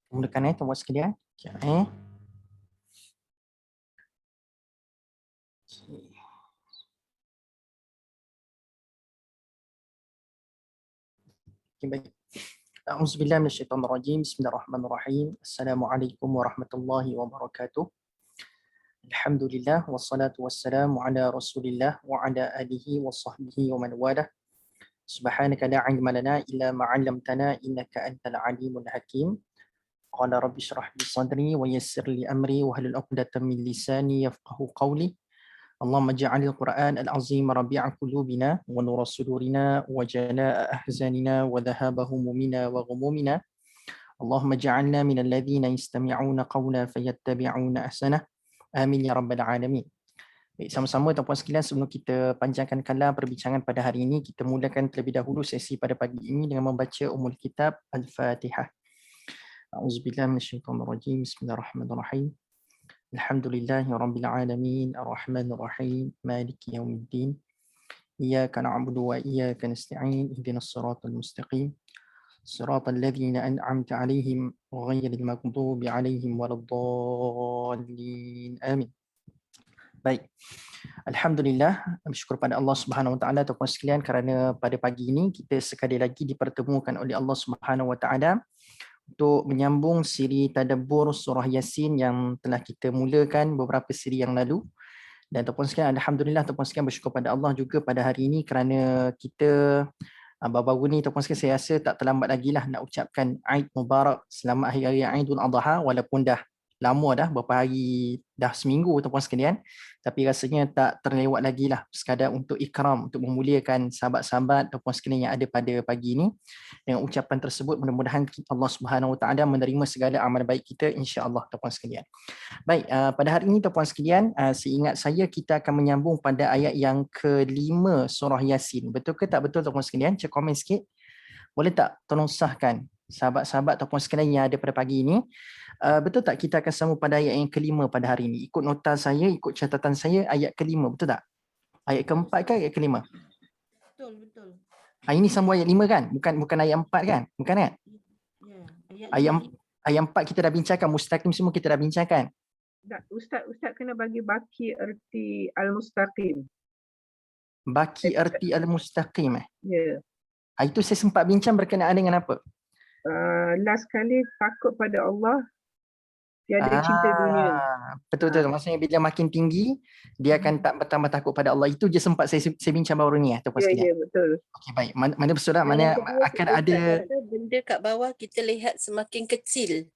Mulakan tunggu sekalian. Baik. A'udzubillahi minasyaitonirrajim. Bismillahirrahmanirrahim. Assalamualaikum warahmatullahi wabarakatuh. Alhamdulillah wassalatu wassalamu ala Rasulillah wa ala alihi wa sahbihi wa man walah. Subhanaka la ilma lana illa ma 'allamtana innaka antal alimul hakim. Qala rabbi shrah li sadri wa yassir li amri wa hlul 'uqdatam min lisani yafqahu qawli. اللهم اجعل القرآن العظيم ربيع قلوبنا ونور صدورنا وجلاء أحزاننا وذهاب همومنا وغمومنا اللهم اجعلنا من الذين يستمعون قولا فيتبعون أحسنه آمين يا رب العالمين. Baik, sama-sama tuan-puan sekalian, sebelum kita panjangkan kalam perbincangan pada hari ini, kita mulakan terlebih dahulu sesi pada pagi ini dengan membaca Ummul Kitab Al-Fatihah. A'udzubillahi minasyaitonirrajim. Bismillahirrahmanirrahim. Alhamdulillahi Rabbil Alamin, Ar-Rahmanir Rahim, Maliki Yawmiddin, Iyyaka na'budu wa iyyaka nasta'in, ihdinas siratal mustaqim, siratal ladzina an'amta 'alaihim ghairil maghdubi 'alaihim waladdallin. Amin. Baik. Alhamdulillah, bersyukur pada Allah Subhanahu Wa Taala tuan-tuan sekalian kerana pada pagi ini kita sekali lagi dipertemukan oleh Allah Subhanahu Wa Taala untuk menyambung siri tadabbur surah Yasin yang telah kita mulakan beberapa siri yang lalu. Dan tuan-puan sekalian, alhamdulillah tuan-puan sekalian, bersyukur pada Allah juga pada hari ini kerana kita baru-baru ni tuan-puan sekalian, saya rasa tak terlambat lagi lah nak ucapkan Aid Mubarak, selamat Hari Raya Aidul Adha, walaupun dah lama dah, beberapa hari, dah seminggu tuan-puan sekalian, tapi rasanya tak terlewat lagi lah sekadar untuk ikram, untuk memuliakan sahabat-sahabat tuan-puan sekalian yang ada pada pagi ini. Dengan ucapan tersebut, mudah-mudahan Allah Subhanahu Wa Taala menerima segala amal baik kita, insya-Allah tuan-puan sekalian. Baik, pada hari ini tuan-puan sekalian, seingat saya kita akan menyambung pada ayat yang ke-5 surah Yasin. Betul ke tak betul tuan-puan sekalian? Cek komen sikit. Boleh tak tolong sahkan sahabat-sahabat tuan-puan sekalian yang ada pada pagi ini? Betul tak kita akan sambung pada ayat yang ke-5 pada hari ini? Ikut nota saya, ikut catatan saya, ayat ke-5, betul tak? Ayat ke-4 ke ayat ke-5? Betul. Ini sambung ayat 5 kan? Bukan ayat 4 kan? Bukan kan? Ya, ayat 4 kita dah bincangkan, mustaqim semua kita dah bincangkan. Ustaz kena bagi baki erti al-mustaqim. Baki erti al-mustaqim. Ya. Itu saya sempat bincang berkenaan dengan apa? Last kali takut pada Allah, tiada cinta dunia. Betul. Maksudnya bila makin tinggi, dia akan tak bertambah takut pada Allah. Itu je sempat saya bincang baru ni. Ya, betul. Okey, baik. Mana bersurat? Mana akan ada benda kat bawah kita lihat semakin kecil.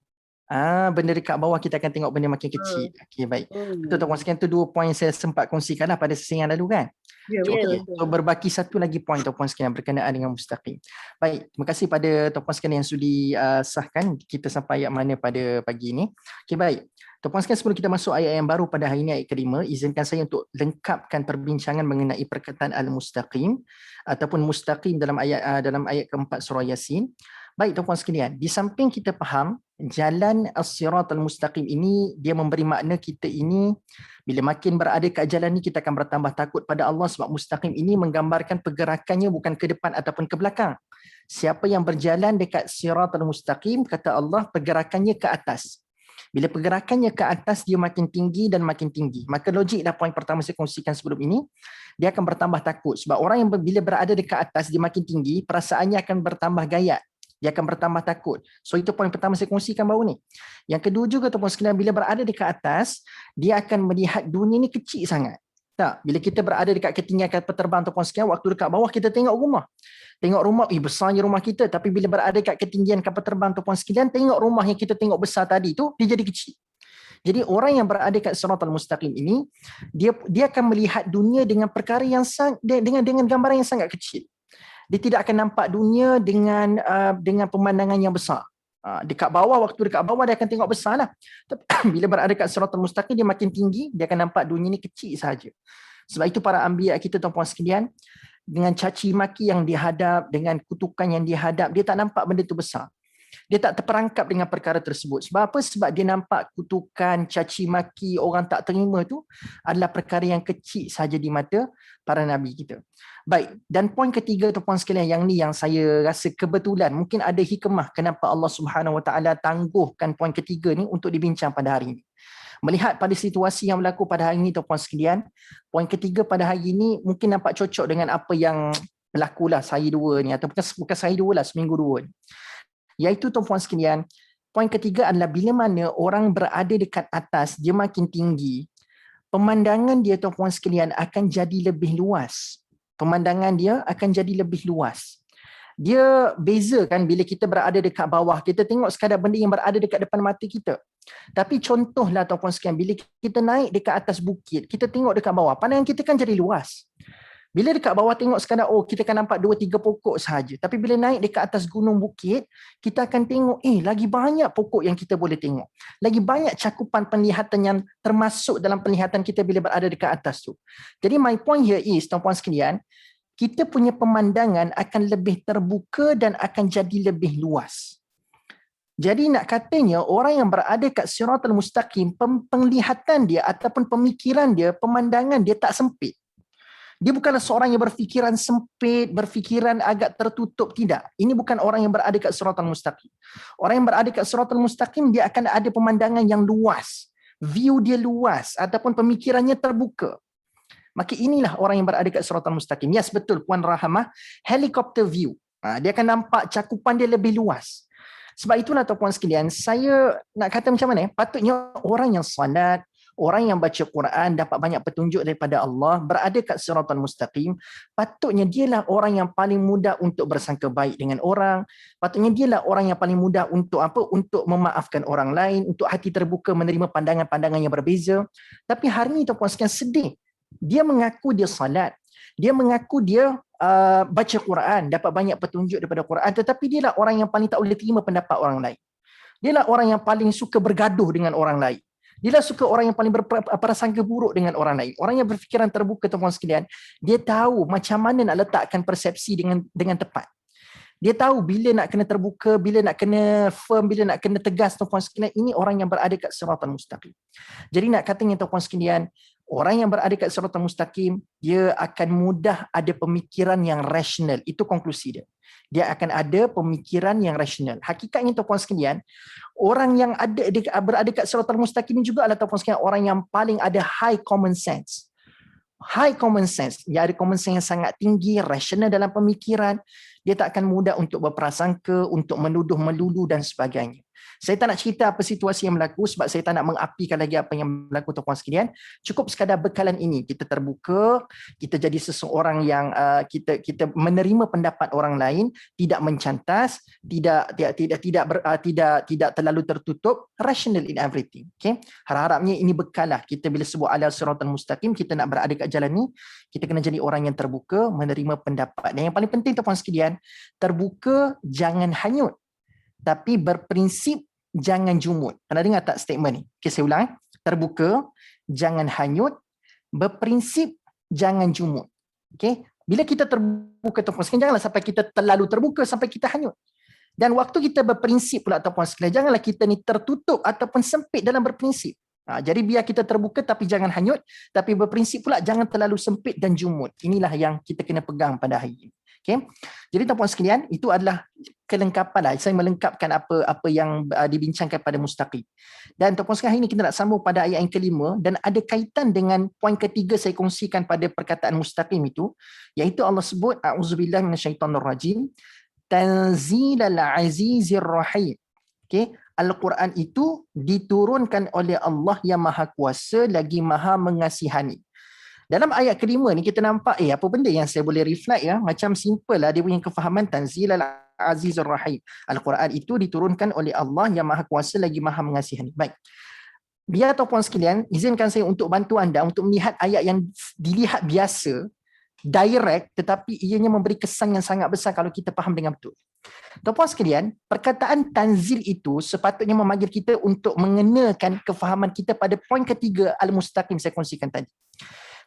Benda dekat bawah kita akan tengok benda makin kecil. Okey, baik. Betul tuan-tuan sekalian, tu 2 poin saya sempat kongsikan lah pada sesi yang lalu kan. Ya, Okey. So berbaki satu lagi poin tuan-tuan sekalian berkenaan dengan mustaqim. Baik, terima kasih pada tuan-tuan sekalian yang sudi sahkan kita sampai ayat mana pada pagi ini. Okey, baik. Tuan-tuan sekalian, sebelum kita masuk ayat yang baru pada hari ini, ayat ke-5, izinkan saya untuk lengkapkan perbincangan mengenai perkataan al-mustaqim ataupun mustaqim dalam ayat ke-4 surah Yasin. Baik tuan-tuan sekalian, di samping kita faham jalan as-siratal mustaqim ini, dia memberi makna kita ini bila makin berada kat jalan ni kita akan bertambah takut pada Allah, sebab mustaqim ini menggambarkan pergerakannya bukan ke depan ataupun ke belakang. Siapa yang berjalan dekat siratal mustaqim, kata Allah, pergerakannya ke atas. Bila pergerakannya ke atas, dia makin tinggi dan makin tinggi. Maka logiklah poin pertama saya kongsikan sebelum ini, dia akan bertambah takut. Sebab orang yang bila berada dekat atas, dia makin tinggi, perasaannya akan bertambah gayat. Dia akan bertambah takut. So itu poin pertama saya kongsikan baru ni. Yang kedua juga tuan-tuan sekalian, bila berada dekat atas, dia akan melihat dunia ni kecil sangat. Tak, bila kita berada dekat ketinggian kapal terbang tuan-tuan sekalian, waktu dekat bawah kita tengok rumah. Tengok rumah, besarnya rumah kita, tapi bila berada dekat ketinggian kapal terbang tuan-tuan sekalian, tengok rumah yang kita tengok besar tadi tu, dia jadi kecil. Jadi orang yang berada dekat siratal mustaqim ini, dia akan melihat dunia dengan perkara yang dengan gambaran yang sangat kecil. Dia tidak akan nampak dunia dengan pemandangan yang besar. Dekat bawah, waktu dekat bawah dia akan tengok besar lah. Tapi bila berada dekat siratal mustaqim, dia makin tinggi, dia akan nampak dunia ni kecil sahaja. Sebab itu para anbiya kita tuan-puan sekalian, dengan caci maki yang dihadap, dengan kutukan yang dihadap, dia tak nampak benda tu besar. dia tak terperangkap dengan perkara tersebut. Sebab apa? Sebab dia nampak kutukan, caci maki, orang tak terima tu adalah perkara yang kecil saja di mata para nabi kita. Baik, dan poin ketiga tuan-puan sekalian, yang ni yang saya rasa kebetulan mungkin ada hikmah kenapa Allah Subhanahu Wa Taala tangguhkan poin ketiga ni untuk dibincang pada hari ini. Melihat pada situasi yang berlaku pada hari ini tuan-puan sekalian, poin ketiga pada hari ini mungkin nampak cocok dengan apa yang berlakulah sehari dua ni, atau bukan sehari dua lah, seminggu dua ni. Iaitu tuan-puan sekalian, poin ketiga adalah bila mana orang berada dekat atas, dia makin tinggi, pemandangan dia tuan-puan sekalian akan jadi lebih luas. Pemandangan dia akan jadi lebih luas. Dia beza kan bila kita berada dekat bawah, kita tengok sekadar benda yang berada dekat depan mata kita. Tapi contohlah tuan-puan sekalian, bila kita naik dekat atas bukit, kita tengok dekat bawah, pandangan kita kan jadi luas. Bila dekat bawah tengok sekadar, kita kan nampak 2-3 pokok sahaja. Tapi bila naik dekat atas gunung bukit, kita akan tengok, lagi banyak pokok yang kita boleh tengok. Lagi banyak cakupan penglihatan yang termasuk dalam penglihatan kita bila berada dekat atas tu. Jadi my point here is, tuan-puan sekalian, kita punya pemandangan akan lebih terbuka dan akan jadi lebih luas. Jadi nak katanya, orang yang berada kat siratal mustaqim, penglihatan dia ataupun pemikiran dia, pemandangan dia tak sempit. Dia bukanlah seorang yang berfikiran sempit, berfikiran agak tertutup, tidak. Ini bukan orang yang berada kat siratal mustaqim. Orang yang berada kat siratal mustaqim, dia akan ada pemandangan yang luas. View dia luas ataupun pemikirannya terbuka. Maka inilah orang yang berada kat siratal mustaqim. Yes, betul Puan Rahamah, helicopter view. Dia akan nampak cakupan dia lebih luas. Sebab itulah tuan-puan sekalian, saya nak kata macam mana, patutnya orang yang salat, orang yang baca Quran, dapat banyak petunjuk daripada Allah, berada kat siratal mustaqim, patutnya dialah orang yang paling mudah untuk bersangka baik dengan orang, patutnya dialah orang yang paling mudah untuk untuk memaafkan orang lain, untuk hati terbuka menerima pandangan-pandangan yang berbeza. Tapi hari ini tuan-puan sekalian sedih, dia mengaku dia salat, dia mengaku dia baca Quran, dapat banyak petunjuk daripada Quran, tetapi dialah orang yang paling tak boleh terima pendapat orang lain. Dialah orang yang paling suka bergaduh dengan orang lain. Dialah suka orang yang paling berprasangka buruk dengan orang lain. Orang yang berfikiran terbuka tuan-puan sekalian, dia tahu macam mana nak letakkan persepsi dengan tepat. Dia tahu bila nak kena terbuka, bila nak kena firm, bila nak kena tegas tuan-puan sekalian. Ini orang yang berada kat siratal mustaqim. Jadi nak katanya tuan-puan sekalian, orang yang berada kat siratal mustaqim, dia akan mudah ada pemikiran yang rasional. Itu konklusi dia. Dia akan ada pemikiran yang rasional. Hakikatnya tuan-puan sekalian, orang yang berada kat siratal mustaqim juga adalah tuan-puan sekalian orang yang paling ada high common sense. High common sense. Dia ada common sense yang sangat tinggi, rasional dalam pemikiran. Dia tak akan mudah untuk berprasangka, untuk menuduh melulu dan sebagainya. Saya tak nak cerita apa situasi yang berlaku sebab saya tak nak mengapikan lagi apa yang berlaku tuan-puan sekalian. Cukup sekadar bekalan ini, kita terbuka, kita jadi seseorang yang kita menerima pendapat orang lain, tidak mencantas, tidak terlalu tertutup, rational in everything. Okay? Harap-harapnya ini bekalah kita bila sebut ala siratal mustaqim, kita nak berada kat jalan ni, kita kena jadi orang yang terbuka, menerima pendapat. Dan yang paling penting tuan-puan sekalian, terbuka jangan hanyut, tapi berprinsip jangan jumud. Pernah dengar tak statement ni? Okay, saya ulang. Terbuka, jangan hanyut. Berprinsip, jangan jumud. Okay? Bila kita terbuka, tuan-puan sekalian, janganlah sampai kita terlalu terbuka sampai kita hanyut. Dan waktu kita berprinsip pula, tuan-puan sekalian, janganlah kita ni tertutup ataupun sempit dalam berprinsip. Jadi biar kita terbuka tapi jangan hanyut. Tapi berprinsip pula, jangan terlalu sempit dan jumud. Inilah yang kita kena pegang pada hari ini. Okay. Jadi tuan-puan sekalian, itu adalah kelengkapan lah. Saya melengkapkan apa yang dibincangkan pada mustaqim. Dan tuan-puan sekalian, hari ini kita nak sambung pada ayat yang kelima dan ada kaitan dengan poin ketiga saya kongsikan pada perkataan mustaqim itu, iaitu Allah sebut a'udzubillahi minasyaitonirrajim, tanzilal azizir rahim. Okay. Al-Quran itu diturunkan oleh Allah yang Maha Kuasa lagi Maha Mengasihani. Dalam ayat kelima ni kita nampak apa benda yang saya boleh reflect ya, macam simple lah dia punya kefahaman tanzilal azizur rahim. Al-Quran itu diturunkan oleh Allah yang Maha Kuasa lagi Maha Mengasihani. Baik. Biar tuan-puan sekalian, izinkan saya untuk bantu anda untuk melihat ayat yang dilihat biasa, direct, tetapi ianya memberi kesan yang sangat besar kalau kita faham dengan betul. Tuan-puan sekalian, perkataan tanzil itu sepatutnya memanggil kita untuk mengenakan kefahaman kita pada poin ketiga al-mustaqim saya kongsikan tadi.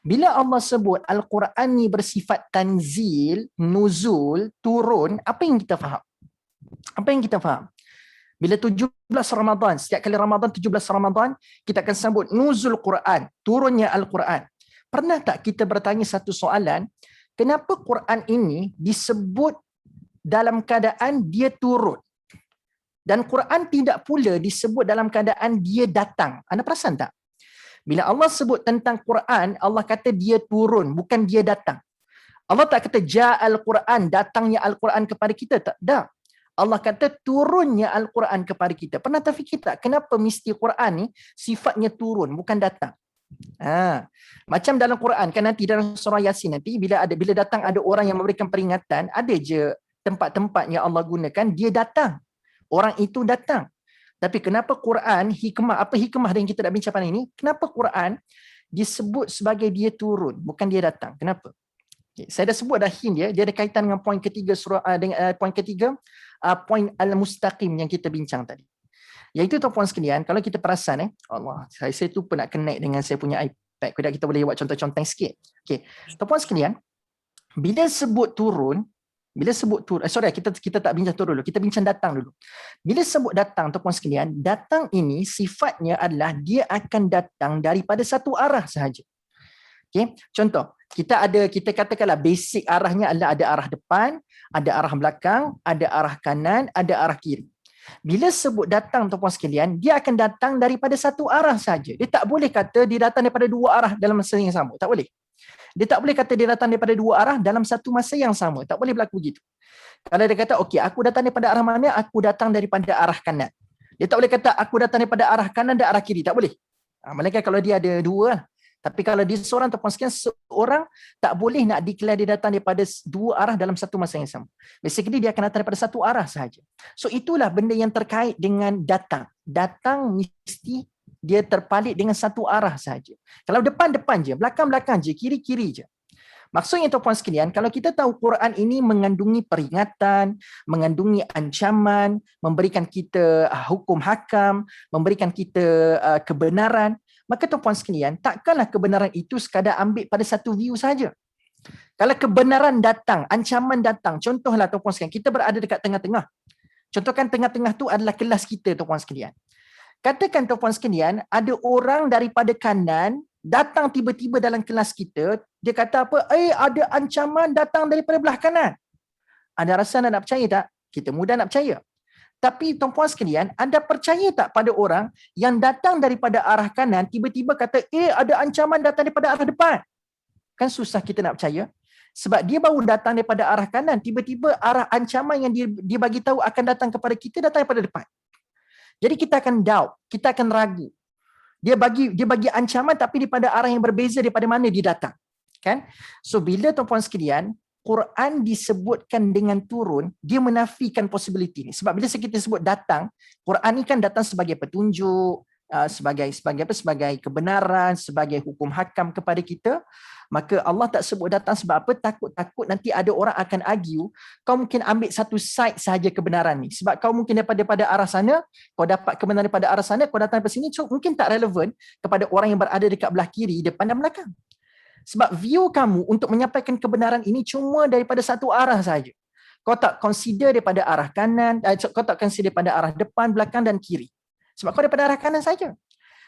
Bila Allah sebut Al-Quran ni bersifat tanzil, nuzul, turun, apa yang kita faham? Apa yang kita faham? Bila 17 Ramadan, setiap kali Ramadan 17 Ramadan, kita akan sambut nuzul Quran, turunnya Al-Quran. Pernah tak kita bertanya satu soalan, kenapa Quran ini disebut dalam keadaan dia turun? Dan Quran tidak pula disebut dalam keadaan dia datang. Anda perasan tak? Bila Allah sebut tentang Quran, Allah kata dia turun, bukan dia datang. Allah tak kata ja'al Quran, datangnya Al-Quran kepada kita. Tak. Allah kata turunnya Al-Quran kepada kita. Pernah terfikir tak kenapa mesti Quran ni sifatnya turun, bukan datang? Macam dalam Quran kan nanti dalam surah Yasin nanti bila datang ada orang yang memberikan peringatan, ada je tempat-tempat yang Allah gunakan dia datang. Orang itu datang. Tapi kenapa Quran, apa hikmah yang kita nak bincang pada ini? Kenapa Quran disebut sebagai dia turun, bukan dia datang? Kenapa? Okay. Saya dah sebut dah hint dia ada kaitan dengan poin ketiga poin al-mustaqim yang kita bincang tadi. Iaitu tuan-puan sekalian, kalau kita perasan Allah, saya lupa nak connect dengan saya punya iPad. Kejap kita boleh buat contoh-contoh sikit. Okey. Tuan-puan sekalian, bila sebut turun, kita tak bincang turun dulu, kita bincang datang dulu. Bila sebut datang, tuan-puan sekalian, datang ini sifatnya adalah dia akan datang daripada satu arah sahaja. Okey, contoh, kita katakanlah basic arahnya adalah ada arah depan, ada arah belakang, ada arah kanan, ada arah kiri. Bila sebut datang tuan-puan sekalian, dia akan datang daripada satu arah saja. Dia tak boleh kata dia datang daripada dua arah dalam masa yang sama. Tak boleh. Dia tak boleh kata dia datang daripada dua arah dalam satu masa yang sama. Tak boleh berlaku begitu. Kalau dia kata, okey, aku datang daripada arah mana? Aku datang daripada arah kanan. Dia tak boleh kata, aku datang daripada arah kanan dan arah kiri. Tak boleh. Melainkan kalau dia ada dua. Tapi kalau dia seorang tuan-puan sekalian, seorang tak boleh nak declare dia datang daripada dua arah dalam satu masa yang sama. Basically dia akan datang daripada satu arah sahaja. So itulah benda yang terkait dengan datang. Datang mesti dia terpalit dengan satu arah sahaja. Kalau depan-depan je, belakang-belakang je, kiri-kiri je. Maksudnya tuan-puan sekalian, kalau kita tahu Quran ini mengandungi peringatan, mengandungi ancaman, memberikan kita hukum hakam, memberikan kita kebenaran, maka tuan-puan sekalian, takkanlah kebenaran itu sekadar ambil pada satu view saja. Kalau kebenaran datang, ancaman datang, contohlah tuan-puan sekalian, kita berada dekat tengah-tengah. Contohkan tengah-tengah tu adalah kelas kita tuan-puan sekalian. Katakan tuan-puan sekalian, ada orang daripada kanan datang tiba-tiba dalam kelas kita, dia kata apa? Ada ancaman datang daripada belah kanan. Anda rasa anda nak percaya tak? Kita mudah nak percaya. Tapi tuan-puan sekalian, anda percaya tak pada orang yang datang daripada arah kanan, tiba-tiba kata, ada ancaman datang daripada arah depan? Kan susah kita nak percaya. Sebab dia baru datang daripada arah kanan, tiba-tiba arah ancaman yang dia bagi tahu akan datang kepada kita, datang daripada depan. Jadi kita akan doubt, kita akan ragu. Dia bagi ancaman tapi daripada arah yang berbeza daripada mana dia datang. Kan? So bila tuan-puan sekalian, Quran disebutkan dengan turun, dia menafikan possibility ni. Sebab bila kita sebut datang, Quran ni kan datang sebagai petunjuk, sebagai kebenaran, sebagai hukum hakam kepada kita. Maka Allah tak sebut datang sebab apa? Takut nanti ada orang akan argue, kau mungkin ambil satu side sahaja kebenaran ni. Sebab kau mungkin daripada arah sana, kau dapat kebenaran daripada arah sana, kau datang daripada sini, so mungkin tak relevan kepada orang yang berada dekat belah kiri, depan dan belakang. Sebab view kamu untuk menyampaikan kebenaran ini cuma daripada satu arah saja. Kau tak consider daripada arah kanan, kau tak consider daripada arah depan, belakang dan kiri. Sebab kau daripada arah kanan saja.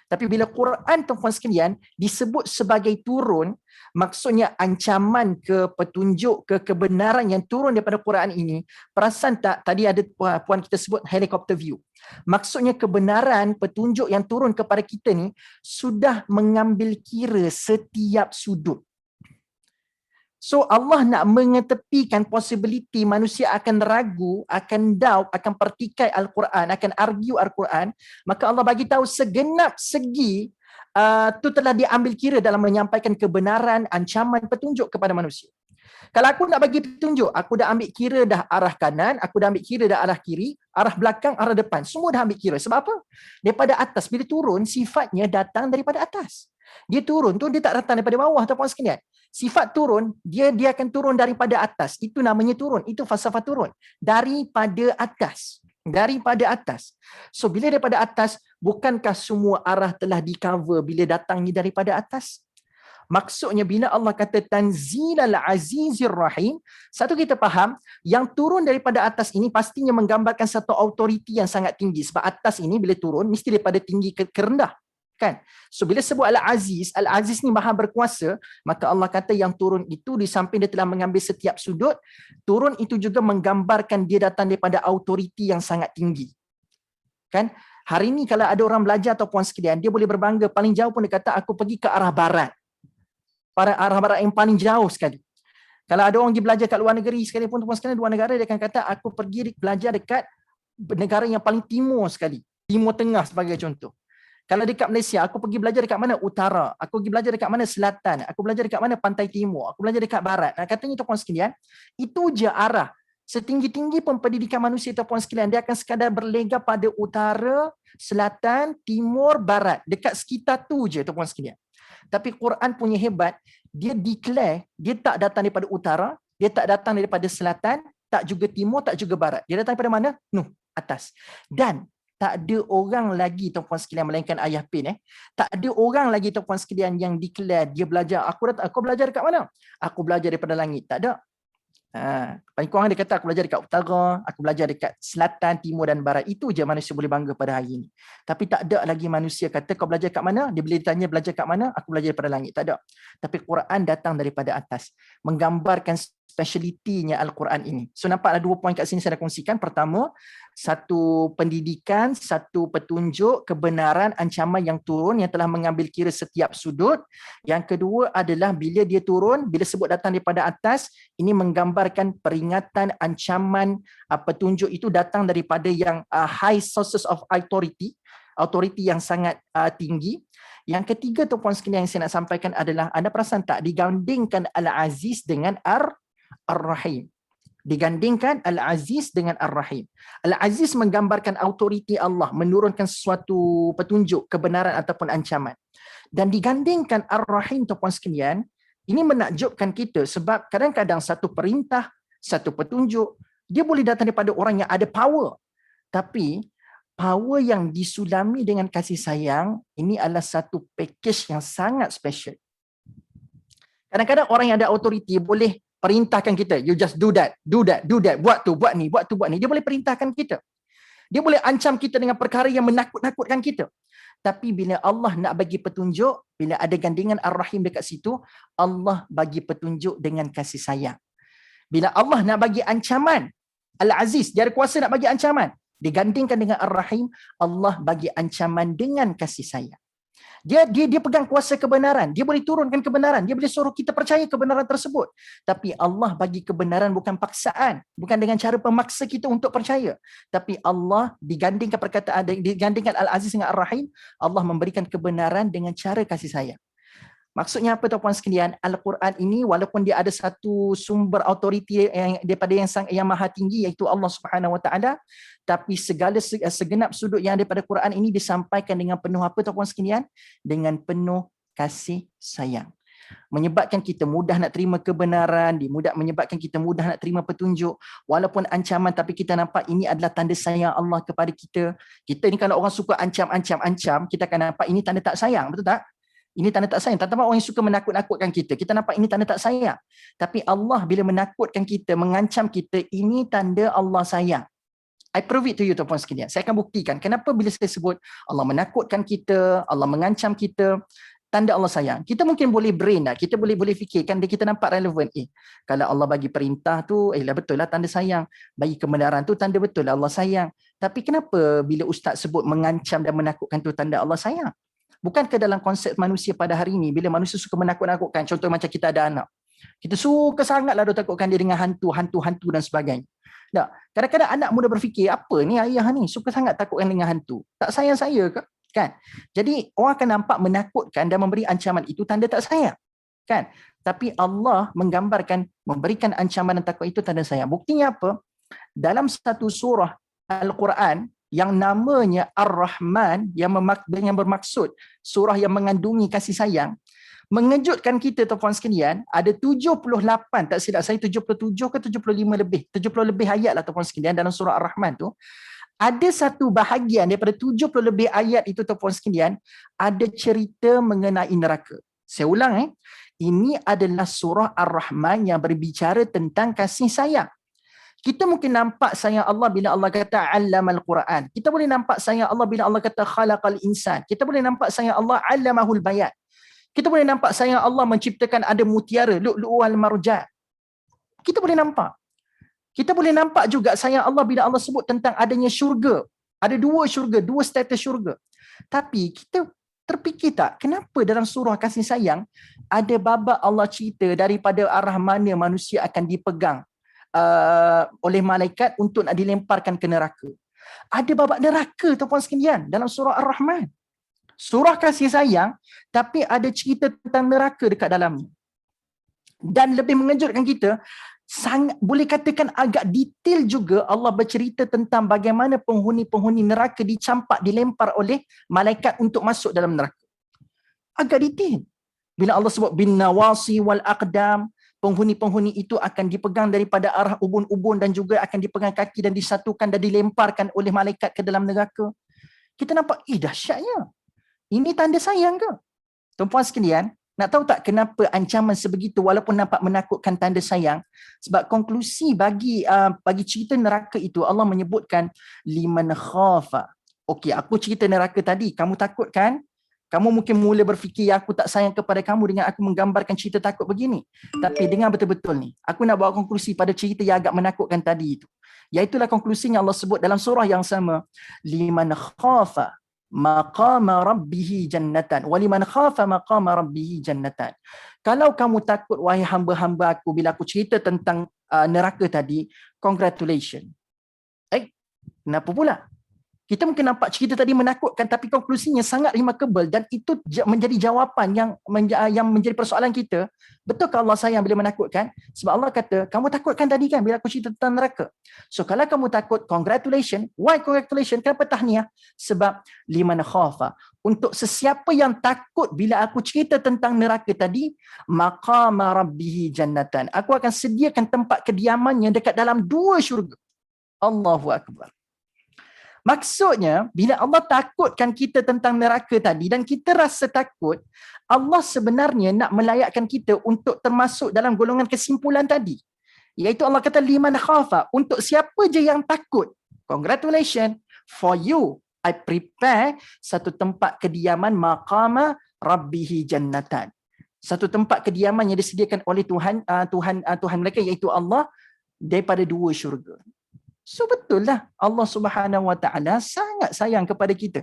Tapi bila Quran tuan-puan sekalian disebut sebagai turun, maksudnya ancaman ke petunjuk ke kebenaran yang turun daripada Quran ini. Perasan tak tadi ada puan kita sebut helicopter view. Maksudnya kebenaran petunjuk yang turun kepada kita ni sudah mengambil kira setiap sudut. So Allah nak mengetepikan possibility manusia akan ragu, akan doubt, akan pertikai Al-Quran, akan argue Al-Quran, maka Allah bagi tahu segenap segi tu telah diambil kira dalam menyampaikan kebenaran, ancaman, petunjuk kepada manusia. Kalau aku nak bagi petunjuk, aku dah ambil kira dah arah kanan, aku dah ambil kira dah arah kiri, arah belakang, arah depan, semua dah ambil kira. Sebab apa? Daripada atas, bila turun sifatnya datang daripada atas. Dia turun tu dia tak datang daripada bawah tuan-puan sekalian. Sifat turun, dia akan turun daripada atas. Itu namanya turun. Itu falsafah turun. Daripada atas. Daripada atas. So, bila daripada atas, bukankah semua arah telah di-cover bila datangnya daripada atas? Maksudnya bila Allah kata Tanzilal Azizir Rahim, satu kita faham yang turun daripada atas ini pastinya menggambarkan satu autoriti yang sangat tinggi. Sebab atas ini bila turun mesti daripada tinggi ke rendah. Kan? So bila sebut Al-Aziz ni maha berkuasa, maka Allah kata yang turun itu di samping dia telah mengambil setiap sudut, turun itu juga menggambarkan dia datang daripada autoriti yang sangat tinggi. Kan? Hari ni kalau ada orang belajar atau puan sekalian, dia boleh berbangga, paling jauh pun dia kata aku pergi ke arah barat. Pada arah barat yang paling jauh sekali. Kalau ada orang pergi belajar kat luar negeri sekalipun, puan sekalian, luar negara, dia akan kata aku pergi belajar dekat negara yang paling timur sekali. Timur Tengah sebagai contoh. Kalau dekat Malaysia, aku pergi belajar dekat mana? Utara. Aku pergi belajar dekat mana? Selatan. Aku belajar dekat mana? Pantai Timur. Aku belajar dekat barat. Nah, katanya tuan-tuan sekalian, itu je arah. Setinggi-tinggi pun pendidikan manusia tuan-tuan sekalian, dia akan sekadar berlega pada utara, selatan, timur, barat. Dekat sekitar tu je tuan-tuan sekalian. Tapi Quran punya hebat, dia declare, dia tak datang daripada utara, dia tak datang daripada selatan, tak juga timur, tak juga barat. Dia datang daripada mana? Atas. Dan tak ada orang lagi tuan-puan sekalian melainkan ayah Pin tak ada orang lagi tuan-puan sekalian yang declare dia belajar. Aku belajar dekat mana? Aku belajar daripada langit. Tak ada. Paling kurang dia kata aku belajar dekat utara, aku belajar dekat selatan, timur dan barat. Itu je manusia boleh bangga pada hari ini. Tapi tak ada lagi manusia kata kau belajar kat mana? Dia boleh ditanya belajar kat mana? Aku belajar daripada langit. Tak ada. Tapi Quran datang daripada atas, menggambarkan speciality-nya Al-Quran ini. So nampak ada 2 poin kat sini saya dah kongsikan. Pertama, satu pendidikan, satu petunjuk, kebenaran, ancaman yang turun yang telah mengambil kira setiap sudut. Yang kedua adalah bila dia turun, bila sebut datang daripada atas, ini menggambarkan peringatan, ancaman, petunjuk itu datang daripada yang high sources of authority yang sangat tinggi. Yang ketiga tuan-puan sekalian yang saya nak sampaikan adalah, anda perasan tak digandingkan Al-Aziz dengan Ar-Rahim. Digandingkan Al-Aziz dengan Ar-Rahim. Al-Aziz menggambarkan autoriti Allah, menurunkan sesuatu petunjuk, kebenaran ataupun ancaman. Dan digandingkan Ar-Rahim tuan-puan sekalian, ini menakjubkan kita sebab kadang-kadang satu perintah, satu petunjuk, dia boleh datang daripada orang yang ada power. Tapi power yang disulami dengan kasih sayang, ini adalah satu package yang sangat special. Kadang-kadang orang yang ada autoriti boleh perintahkan kita, you just do that, buat tu, buat ni. Dia boleh perintahkan kita. Dia boleh ancam kita dengan perkara yang menakut-nakutkan kita. Tapi bila Allah nak bagi petunjuk, bila ada gandingan Ar-Rahim dekat situ, Allah bagi petunjuk dengan kasih sayang. Bila Allah nak bagi ancaman, Al-Aziz, dia ada kuasa nak bagi ancaman. Digandingkan dengan Ar-Rahim, Allah bagi ancaman dengan kasih sayang. Dia pegang kuasa kebenaran. Dia boleh turunkan kebenaran. Dia boleh suruh kita percaya kebenaran tersebut. Tapi Allah bagi kebenaran bukan paksaan. Bukan dengan cara pemaksa kita untuk percaya. Tapi Allah digandingkan Al-Aziz dengan Ar-Rahim, Allah memberikan kebenaran dengan cara kasih sayang. Maksudnya apa tuan-puan sekalian? Al-Quran ini walaupun dia ada satu sumber autoriti yang daripada yang maha tinggi iaitu Allah Subhanahu Wa Taala, tapi segala segenap sudut yang ada pada Quran ini disampaikan dengan penuh apa tuan-puan sekalian? Dengan penuh kasih sayang. Menyebabkan kita mudah nak terima kebenaran, menyebabkan kita mudah nak terima petunjuk. Walaupun ancaman, tapi kita nampak ini adalah tanda sayang Allah kepada kita. Kita ni kalau orang suka ancam, kita akan nampak ini tanda tak sayang, betul tak? Ini tanda tak sayang. Tak nampak orang yang suka menakut-nakutkan kita. Kita nampak ini tanda tak sayang. Tapi Allah bila menakutkan kita, mengancam kita, ini tanda Allah sayang. I prove it to you tuan-puan sekalian. Saya akan buktikan kenapa bila saya sebut Allah menakutkan kita, Allah mengancam kita, tanda Allah sayang. Kita mungkin boleh brain lah. Kita boleh fikirkan dia, kita nampak relevan. Kalau Allah bagi perintah tu, betul lah tanda sayang. Bagi kebenaran tu tanda betul lah Allah sayang. Tapi kenapa bila ustaz sebut mengancam dan menakutkan tu tanda Allah sayang? Bukankah dalam konsep manusia pada hari ini, bila manusia suka menakut-nakutkan, contoh macam kita ada anak, kita suka sangatlah takutkan dia dengan hantu dan sebagainya. Tak, kadang-kadang anak muda berfikir, apa ni ayah ni suka sangat takutkan dengan hantu? Tak sayang saya ke? Kan? Jadi orang akan nampak menakutkan dan memberi ancaman itu tanda tak sayang. Kan? Tapi Allah menggambarkan, memberikan ancaman dan takut itu tanda sayang. Buktinya apa? Dalam satu surah Al-Quran, yang namanya Ar-Rahman, yang bermaksud surah yang mengandungi kasih sayang, mengejutkan kita tuan-puan sekalian, ada 78, tak silap saya 77 ke 75 lebih, 70 lebih ayat lah tuan-puan sekalian dalam surah Ar-Rahman tu. Ada satu bahagian daripada 70 lebih ayat itu tuan-puan sekalian, ada cerita mengenai neraka. Saya ulang Ini adalah surah Ar-Rahman yang berbicara tentang kasih sayang. Kita mungkin nampak sayang Allah bila Allah kata allamal Quran. Kita boleh nampak sayang Allah bila Allah kata khalaqal insan. Kita boleh nampak sayang Allah allamahul bayan. Kita boleh nampak sayang Allah menciptakan ada mutiara, lu'lu'u wal marjan. Kita boleh nampak. Kita boleh nampak juga sayang Allah bila Allah sebut tentang adanya syurga. Ada dua syurga, dua status syurga. Tapi kita terfikir tak, kenapa dalam surah kasih sayang ada babak Allah cerita daripada arah mana manusia akan dipegang oleh malaikat untuk nak dilemparkan ke neraka. Ada babak neraka tuan-puan sekalian dalam surah Ar-Rahman. Surah kasih sayang tapi ada cerita tentang neraka dekat dalamnya. Dan lebih mengejutkan kita, boleh katakan agak detail juga Allah bercerita tentang bagaimana penghuni-penghuni neraka dicampak, dilempar oleh malaikat untuk masuk dalam neraka. Agak detail. Bila Allah sebut bin nawasi wal aqdam, penghuni-penghuni itu akan dipegang daripada arah ubun-ubun dan juga akan dipegang kaki dan disatukan dan dilemparkan oleh malaikat ke dalam neraka. Kita nampak, dahsyatnya. Ini tanda sayang ke? Tuan-puan sekalian, nak tahu tak kenapa ancaman sebegitu walaupun nampak menakutkan tanda sayang? Sebab konklusi bagi cerita neraka itu Allah menyebutkan liman khafa. Okey, aku cerita neraka tadi, kamu takut kan? Kamu mungkin mula berfikir aku tak sayang kepada kamu dengan aku menggambarkan cerita takut begini. Tapi dengar betul-betul ni. Aku nak bawa konklusi pada cerita yang agak menakutkan tadi itu. Iaitulah konklusinya Allah sebut dalam surah yang sama. Liman khafa maqama rabbihi jannatan. Waliman khafa maqama rabbihi jannatan. Kalau kamu takut wahai hamba-hamba aku bila aku cerita tentang neraka tadi, congratulations. Kenapa pula? Kita mungkin nampak cerita tadi menakutkan tapi konklusinya sangat remarkable dan itu menjadi jawapan yang menjadi persoalan kita. Betulkah Allah sayang bila menakutkan? Sebab Allah kata, kamu takutkan tadi kan bila aku cerita tentang neraka. So kalau kamu takut, congratulations. Why congratulations? Kenapa tahniah? Sebab liman khafa. Untuk sesiapa yang takut bila aku cerita tentang neraka tadi, maqama rabbihi jannatan. Aku akan sediakan tempat kediamannya dekat dalam dua syurga. Allahu Akbar. Maksudnya, bila Allah takutkan kita tentang neraka tadi dan kita rasa takut, Allah sebenarnya nak melayakkan kita untuk termasuk dalam golongan kesimpulan tadi. Iaitu Allah kata liman khafa, untuk siapa je yang takut. Congratulations, for you, I prepare satu tempat kediaman maqama rabbihi jannatan. Satu tempat kediaman yang disediakan oleh Tuhan mereka iaitu Allah daripada dua syurga. So betul lah Allah Subhanahu Wa Taala sangat sayang kepada kita.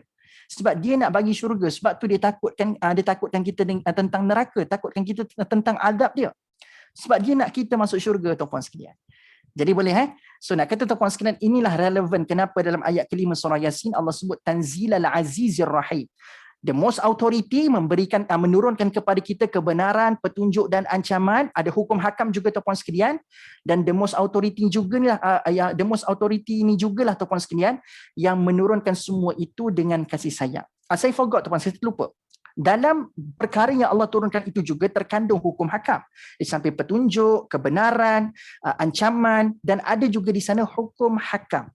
Sebab dia nak bagi syurga. Sebab tu dia takutkan kita tentang neraka, takutkan kita tentang adab dia. Sebab dia nak kita masuk syurga tuan-puan sekalian. Jadi boleh So nak kata tuan-puan sekalian, inilah relevan kenapa dalam ayat kelima surah Yasin Allah sebut Tanzilal Azizir Rahim. The most authority menurunkan kepada kita kebenaran, petunjuk dan ancaman. Ada hukum hakam juga tuan-puan sekalian. Dan the most authority ini jugalah tuan-puan sekalian yang menurunkan semua itu dengan kasih sayang. Saya forgot tuan-puan, saya terlupa. Dalam perkara yang Allah turunkan itu juga terkandung hukum hakam. Di samping petunjuk, kebenaran, ancaman dan ada juga di sana hukum hakam.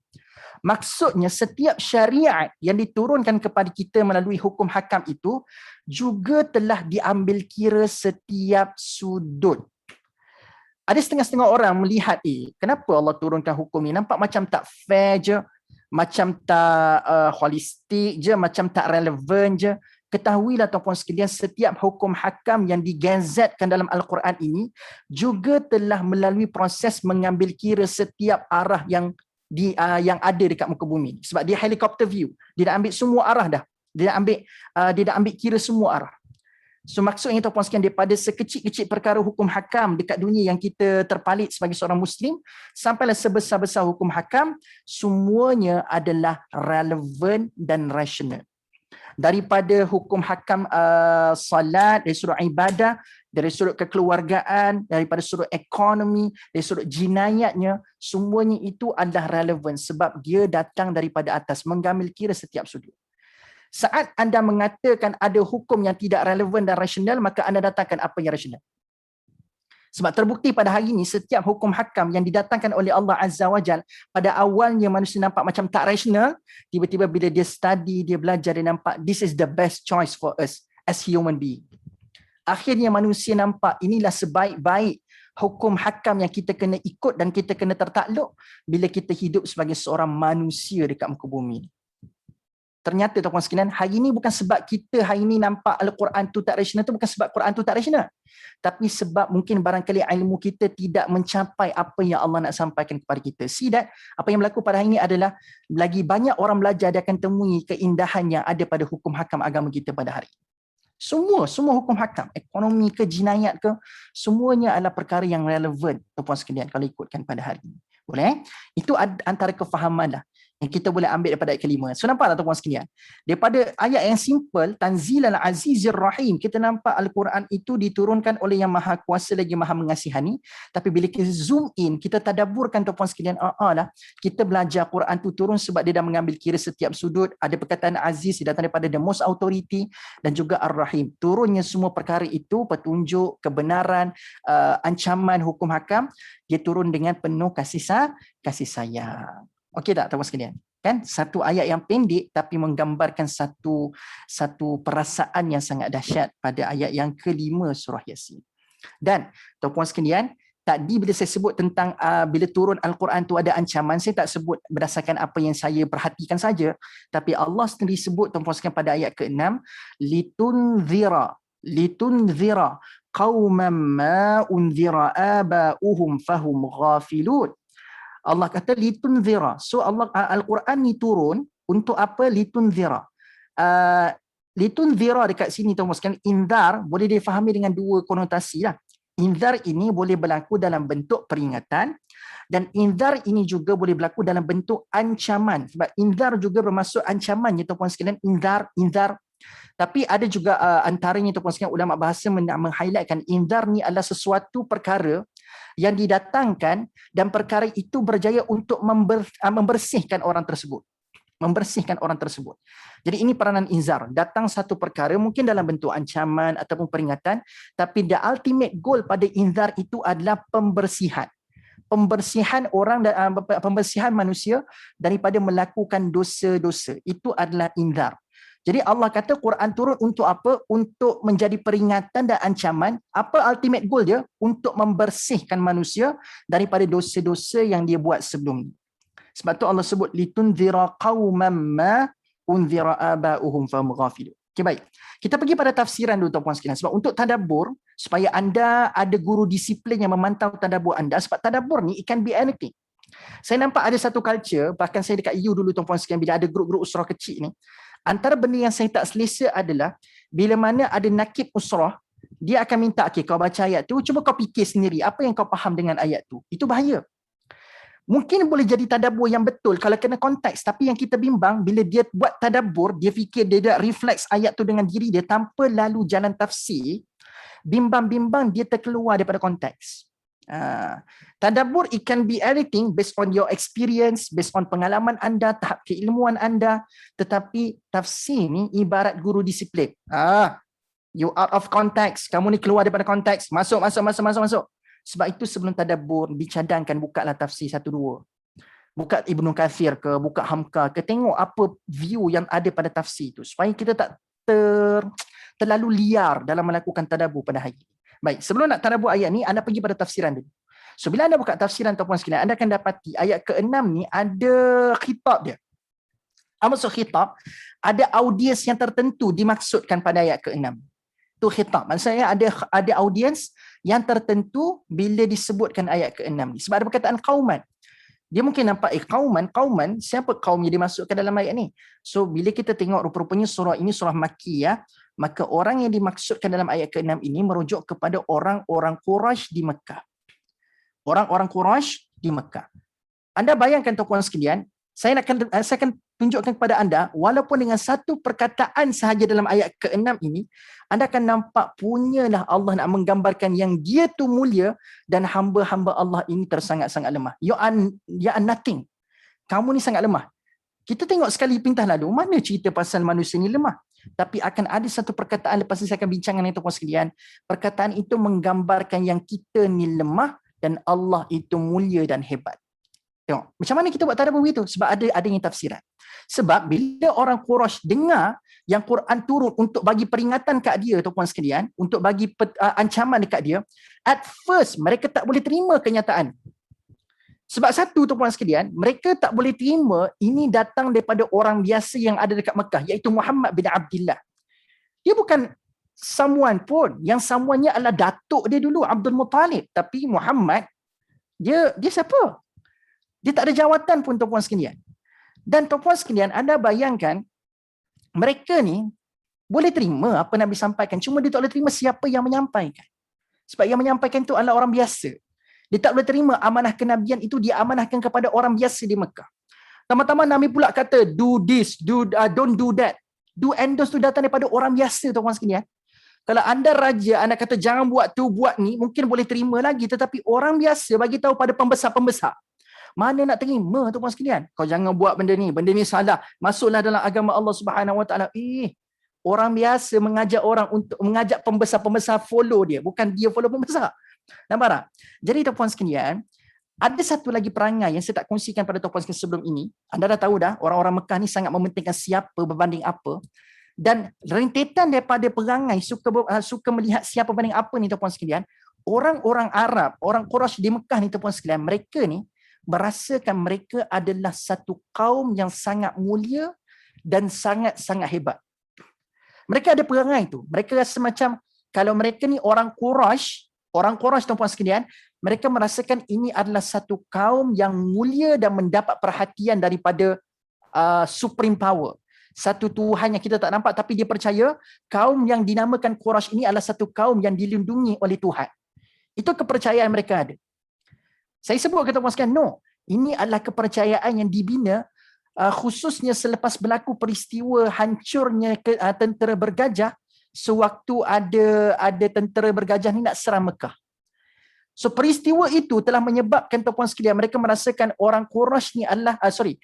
Maksudnya setiap syariat yang diturunkan kepada kita melalui hukum hakam itu juga telah diambil kira setiap sudut. Ada setengah-setengah orang melihat, kenapa Allah turunkan hukum ni? Nampak macam tak fair je, macam tak holistik je, macam tak relevan je. Ketahuilah tuan-puan sekalian, setiap hukum hakam yang digazetkan dalam Al-Quran ini juga telah melalui proses mengambil kira setiap arah yang ada dekat muka bumi. Sebab dia helicopter view. Dia dah ambil semua arah dah. Dia dah ambil kira semua arah. So maksudnya tuan-puan sekalian, daripada sekecil-kecil perkara hukum hakam dekat dunia yang kita terpalit sebagai seorang Muslim, sampailah sebesar-besar hukum hakam, semuanya adalah relevan dan rasional. Daripada hukum hakam salat, dari sudut ibadah, dari sudut kekeluargaan, daripada sudut ekonomi, dari sudut jinayatnya, semuanya itu adalah relevan sebab dia datang daripada atas, mengambil kira setiap sudut. Saat anda mengatakan ada hukum yang tidak relevan dan rasional, maka anda datangkan apa yang rasional. Sebab terbukti pada hari ini setiap hukum hakam yang didatangkan oleh Allah Azza wa Jal, pada awalnya manusia nampak macam tak rasional, tiba-tiba bila dia study, dia belajar, dia nampak this is the best choice for us as human being. Akhirnya manusia nampak inilah sebaik-baik hukum hakam yang kita kena ikut dan kita kena tertakluk bila kita hidup sebagai seorang manusia dekat muka bumi. Ternyata tuan-tuan sekalian, hari ini bukan sebab kita hari ini nampak Al-Quran tu tak rasional, tu bukan sebab Quran tu tak rasional. Tapi sebab mungkin barangkali ilmu kita tidak mencapai apa yang Allah nak sampaikan kepada kita. See that, apa yang berlaku pada hari ini adalah lagi banyak orang belajar, dia akan temui keindahan yang ada pada hukum hakam agama kita pada hari ini. Semua hukum hakam, ekonomi ke, jinayat ke, semuanya adalah perkara yang relevan tuan-tuan sekalian kalau ikutkan pada hari ini. Boleh? Itu antara kefahaman lah yang kita boleh ambil daripada ayat kelima. So nampak tak tuan-tuan sekalian? Daripada ayat yang simple, Tanzilal Azizir Rahim, kita nampak Al-Quran itu diturunkan oleh yang Maha Kuasa lagi Maha Mengasihani. Tapi bila kita zoom in, kita tadaburkan tuan-tuan sekalian, kita belajar Quran itu turun sebab dia dah mengambil kira setiap sudut. Ada perkataan Aziz datang daripada the most authority dan juga Ar-Rahim. Turunnya semua perkara itu, petunjuk, kebenaran, ancaman hukum hakam, dia turun dengan penuh kasih sayang. Okey tak tuan-tuan sekalian? Kan satu ayat yang pendek tapi menggambarkan satu perasaan yang sangat dahsyat pada ayat yang kelima surah Yasin. Dan tuan-tuan sekalian, tadi bila saya sebut tentang bila turun Al-Quran tu ada ancaman, saya tak sebut berdasarkan apa yang saya perhatikan saja, tapi Allah sendiri sebut tuan-tuan sekalian pada ayat ke-6, litunzira qauman ma unzira aba'uhum fahum ghafilun. Allah kata litunzira. So Allah Al-Quran ni turun untuk apa? Litunzira. Litunzira dekat sini tuan-tuan sekalian, inzar boleh difahami dengan dua konotasi lah. Inzar ini boleh berlaku dalam bentuk peringatan dan inzar ini juga boleh berlaku dalam bentuk ancaman. Sebab inzar juga bermaksud ancaman ya tuan-tuan sekalian, inzar. Tapi ada juga antaranya tuan-tuan sekalian, ulama bahasa meng-highlightkan inzar ni adalah sesuatu perkara yang didatangkan dan perkara itu berjaya untuk membersihkan orang tersebut. Jadi ini peranan inzar. Datang satu perkara mungkin dalam bentuk ancaman ataupun peringatan, tapi the ultimate goal pada inzar itu adalah pembersihan. Pembersihan orang dan pembersihan manusia daripada melakukan dosa-dosa. Itu adalah inzar. Jadi Allah kata Quran turun untuk apa? Untuk menjadi peringatan dan ancaman. Apa ultimate goal dia? Untuk membersihkan manusia daripada dosa-dosa yang dia buat sebelum ni. Sebab tu Allah sebut litunzira qauman ma unzira aba'uhum fahum ghafilun. Okey, baik. Kita pergi pada tafsiran dulu tuan-puan sekalian. Sebab untuk tadabbur, supaya anda ada guru disiplin yang memantau tadabbur anda, sebab tadabbur ni it can be anything. Saya nampak ada satu culture, bahkan saya dekat EU dulu tuan-puan sekalian, bila ada grup-grup usrah kecil ni, antara benda yang saya tak selesa adalah bila mana ada nakib usrah, dia akan minta, okey, kau baca ayat tu, cuba kau fikir sendiri apa yang kau faham dengan ayat tu. Itu bahaya. Mungkin boleh jadi tadabbur yang betul kalau kena konteks, tapi yang kita bimbang bila dia buat tadabbur, dia fikir, dia refleks ayat tu dengan diri dia tanpa lalu jalan tafsir, bimbang-bimbang dia terkeluar daripada konteks. Tadabbur it can be anything based on your experience, based on pengalaman anda, tahap keilmuan anda, tetapi tafsir ni ibarat guru disiplin. You out of context, kamu ni keluar daripada konteks, masuk. Sebab itu sebelum tadabbur dicadangkan bukalah tafsir 1-2. Buka Ibnu Katsir ke, buka Hamka ke, tengok apa view yang ada pada tafsir itu supaya kita tak terlalu liar dalam melakukan tadabbur pada hari ini. Baik, sebelum nak tadabbur ayat ni, anda pergi pada tafsiran dulu. So bila anda buka tafsiran tuan-puan sekalian, anda akan dapati ayat ke-6 ni ada khitab dia. Apa maksud khitab? Ada audiens yang tertentu dimaksudkan pada ayat ke-6. Itu khitab. Maksudnya ada audiens yang tertentu bila disebutkan ayat ke-6 ni. Sebab ada perkataan qauman. Dia mungkin nampak qauman, siapa kaum yang dimasukkan dalam ayat ni? So bila kita tengok rupa-rupanya surah ini surah Makkiyah, maka orang yang dimaksudkan dalam ayat ke-6 ini merujuk kepada orang-orang Quraisy di Mekah. Orang-orang Quraisy di Mekah. Anda bayangkan tuan-tuan sekalian, saya akan tunjukkan kepada anda, walaupun dengan satu perkataan sahaja dalam ayat ke-6 ini, anda akan nampak punyalah Allah nak menggambarkan yang dia tu mulia dan hamba-hamba Allah ini tersangat-sangat lemah. You are nothing. Kamu ni sangat lemah. Kita tengok sekali pintah lalu, mana cerita pasal manusia ni lemah? Tapi akan ada satu perkataan, lepas ini saya akan bincang dengan tuan-tuan sekalian. Perkataan itu menggambarkan yang kita ni lemah dan Allah itu mulia dan hebat. Tengok, macam mana kita buat tadabbur begitu? Sebab adanya tafsiran. Sebab bila orang Quraisy dengar yang Quran turun untuk bagi peringatan kat dia tuan sekalian, untuk bagi ancaman dekat dia, at first mereka tak boleh terima kenyataan. Sebab satu tuan sekalian, mereka tak boleh terima ini datang daripada orang biasa yang ada dekat Mekah, iaitu Muhammad bin Abdullah. Dia bukan someone pun, yang someone-nya adalah datuk dia dulu, Abdul Muttalib. Tapi Muhammad, dia siapa? Dia tak ada jawatan pun tuan-puan sekalian. Dan tuan-puan sekalian, anda bayangkan mereka ni boleh terima apa Nabi sampaikan, cuma dia tak boleh terima siapa yang menyampaikan. Sebab yang menyampaikan itu adalah orang biasa. Dia tak boleh terima amanah kenabian itu diamanahkan kepada orang biasa di Mekah. Tama-tama Nabi pula kata, do this, don't do that. Do and don'ts tu datang daripada orang biasa tuan-puan sekalian. Kalau anda raja, anda kata jangan buat tu, buat ni, mungkin boleh terima lagi. Tetapi orang biasa bagi tahu pada pembesar-pembesar, mana nak terima tuan-puan sekalian? Kau jangan buat benda ni salah. Masuklah dalam agama Allah Subhanahu Wa Taala. Orang biasa mengajak pembesar-pembesar follow dia, bukan dia follow pembesar. Nampak tak? Jadi tuan-puan sekalian, ada satu lagi perangai yang saya tak kongsikan pada tuan-puan sekalian sebelum ini. Anda dah tahu dah, orang-orang Mekah ni sangat mementingkan siapa berbanding apa. Dan rentetan daripada perangai suka melihat siapa berbanding apa ni tuan-puan sekalian. Orang-orang Arab, orang Quraisy di Mekah ni tuan-puan sekalian, mereka ni merasakan mereka adalah satu kaum yang sangat mulia dan sangat-sangat hebat. Mereka ada perangai tu. Mereka rasa macam kalau mereka ni orang Quraisy tuan-puan sekalian, mereka merasakan ini adalah satu kaum yang mulia dan mendapat perhatian daripada supreme power. Satu Tuhan yang kita tak nampak tapi dia percaya kaum yang dinamakan Quraisy ini adalah satu kaum yang dilindungi oleh Tuhan. Itu kepercayaan mereka ada. Saya sebut kata tuan sekalian, no. Ini adalah kepercayaan yang dibina khususnya selepas berlaku peristiwa hancurnya tentera bergajah sewaktu ada tentera bergajah ni nak serang Mekah. So peristiwa itu telah menyebabkan tuan sekalian mereka merasakan orang Quraisy ni adalah